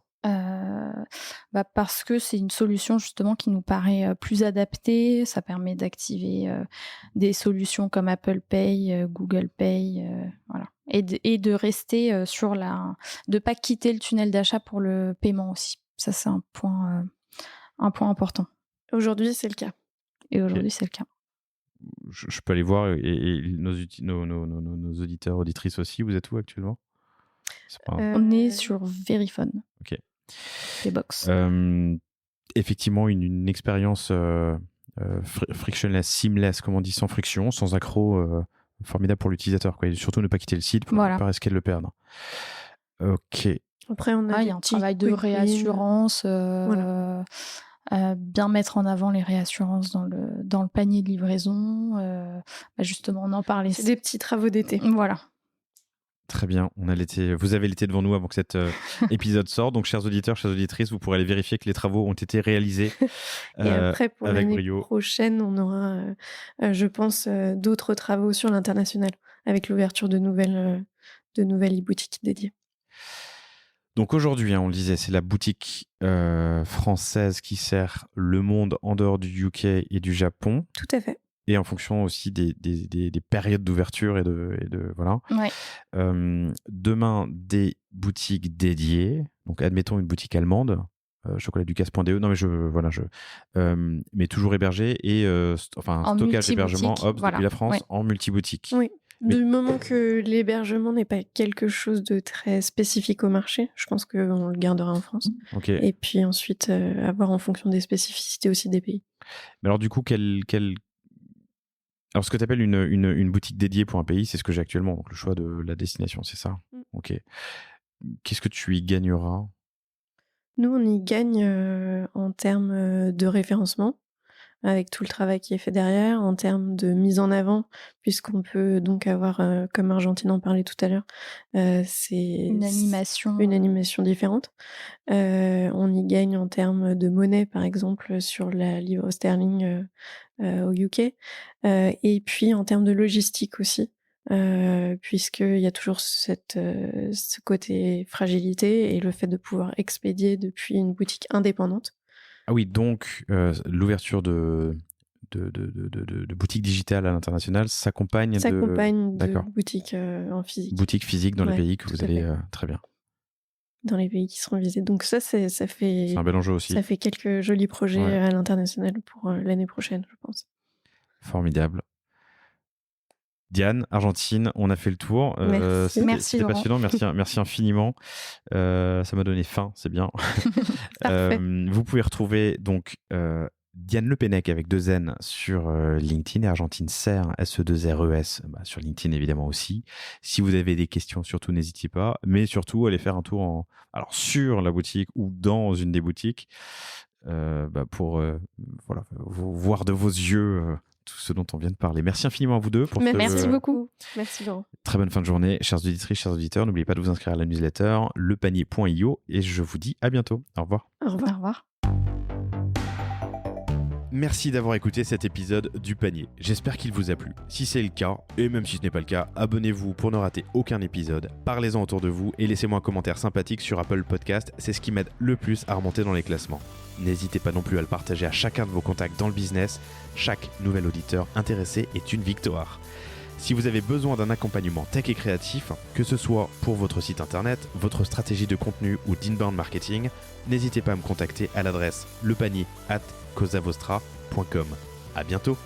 Parce que c'est une solution justement qui nous paraît plus adaptée. Ça permet d'activer des solutions comme Apple Pay, Google Pay, voilà. Et de rester de pas quitter le tunnel d'achat pour le paiement aussi. Ça, c'est un point important. Aujourd'hui, c'est le cas. Et aujourd'hui, c'est le cas. Je peux aller voir et nos auditeurs, auditrices aussi. Vous êtes où actuellement? On est sur Verifone. Ok. Les box. Effectivement, une expérience frictionless, seamless, comme on dit, sans friction, sans accroc, formidable pour l'utilisateur, quoi. Et surtout ne pas quitter le site pour ne pas risquer de le perdre. Ok. Après, on a il y a un travail de réassurance. bien mettre en avant les réassurances dans le panier de livraison. Justement, on en parlait. C'est des petits travaux d'été. Voilà. Très bien, vous avez l'été devant nous avant que cet épisode sorte. Donc, chers auditeurs, chères auditrices, vous pourrez aller vérifier que les travaux ont été réalisés. Et après, pour avec l'année brio. prochaine, on aura, je pense, d'autres travaux sur l'international, avec l'ouverture de nouvelles e-boutiques dédiées. Donc aujourd'hui, on le disait, c'est la boutique française qui sert le monde en dehors du UK et du Japon. Tout à fait. Et en fonction aussi des périodes d'ouverture et de voilà. Ouais. Demain, des boutiques dédiées. Donc, admettons une boutique allemande, chocolatducasse.de. Non, mais mais toujours hébergé et stockage hébergement depuis la France en multiboutique. Oui. Du moment que l'hébergement n'est pas quelque chose de très spécifique au marché, je pense qu'on le gardera en France. Okay. Et puis ensuite, avoir en fonction des spécificités aussi des pays. Mais alors, du coup, alors, ce que tu appelles une boutique dédiée pour un pays, c'est ce que j'ai actuellement, donc le choix de la destination, c'est ça? Ok. Qu'est-ce que tu y gagneras? Nous, on y gagne en termes de référencement, avec tout le travail qui est fait derrière, en termes de mise en avant, puisqu'on peut donc avoir, comme Argentine en parlait tout à l'heure, c'est une animation différente. On y gagne en termes de monnaie, par exemple, sur la livre sterling au UK, et puis en termes de logistique aussi, puisqu'il y a toujours ce côté fragilité et le fait de pouvoir expédier depuis une boutique indépendante. Ah oui, donc l'ouverture de boutiques digitales à l'international s'accompagne de boutiques en physique. Boutiques physiques dans les pays que vous allez... très bien. Dans les pays qui seront visités. Donc ça fait... C'est un bel enjeu aussi. Ça fait quelques jolis projets à l'international pour l'année prochaine, je pense. Formidable. Diane, Argentine, on a fait le tour. C'était passionnant, merci infiniment. Ça m'a donné faim, c'est bien. Vous pouvez retrouver donc Diane Le Pennec avec 2 N sur LinkedIn et Argentine Serre, SE2RES, sur LinkedIn évidemment aussi. Si vous avez des questions, surtout n'hésitez pas, mais surtout allez faire un tour sur la boutique ou dans une des boutiques pour voir de vos yeux tout ce dont on vient de parler. Merci infiniment à vous deux. Merci beaucoup. Merci Laurent. Très bonne fin de journée, chères auditrices, chers auditeurs. N'oubliez pas de vous inscrire à la newsletter lepanier.io et je vous dis à bientôt. Au revoir. Au revoir. Au revoir. Merci d'avoir écouté cet épisode du panier. J'espère qu'il vous a plu. Si c'est le cas, et même si ce n'est pas le cas, abonnez-vous pour ne rater aucun épisode. Parlez-en autour de vous et laissez-moi un commentaire sympathique sur Apple Podcast. C'est ce qui m'aide le plus à remonter dans les classements. N'hésitez pas non plus à le partager à chacun de vos contacts dans le business. Chaque nouvel auditeur intéressé est une victoire. Si vous avez besoin d'un accompagnement tech et créatif, que ce soit pour votre site internet, votre stratégie de contenu ou d'inbound marketing, n'hésitez pas à me contacter à l'adresse lepanier@cosavostra.com. À bientôt.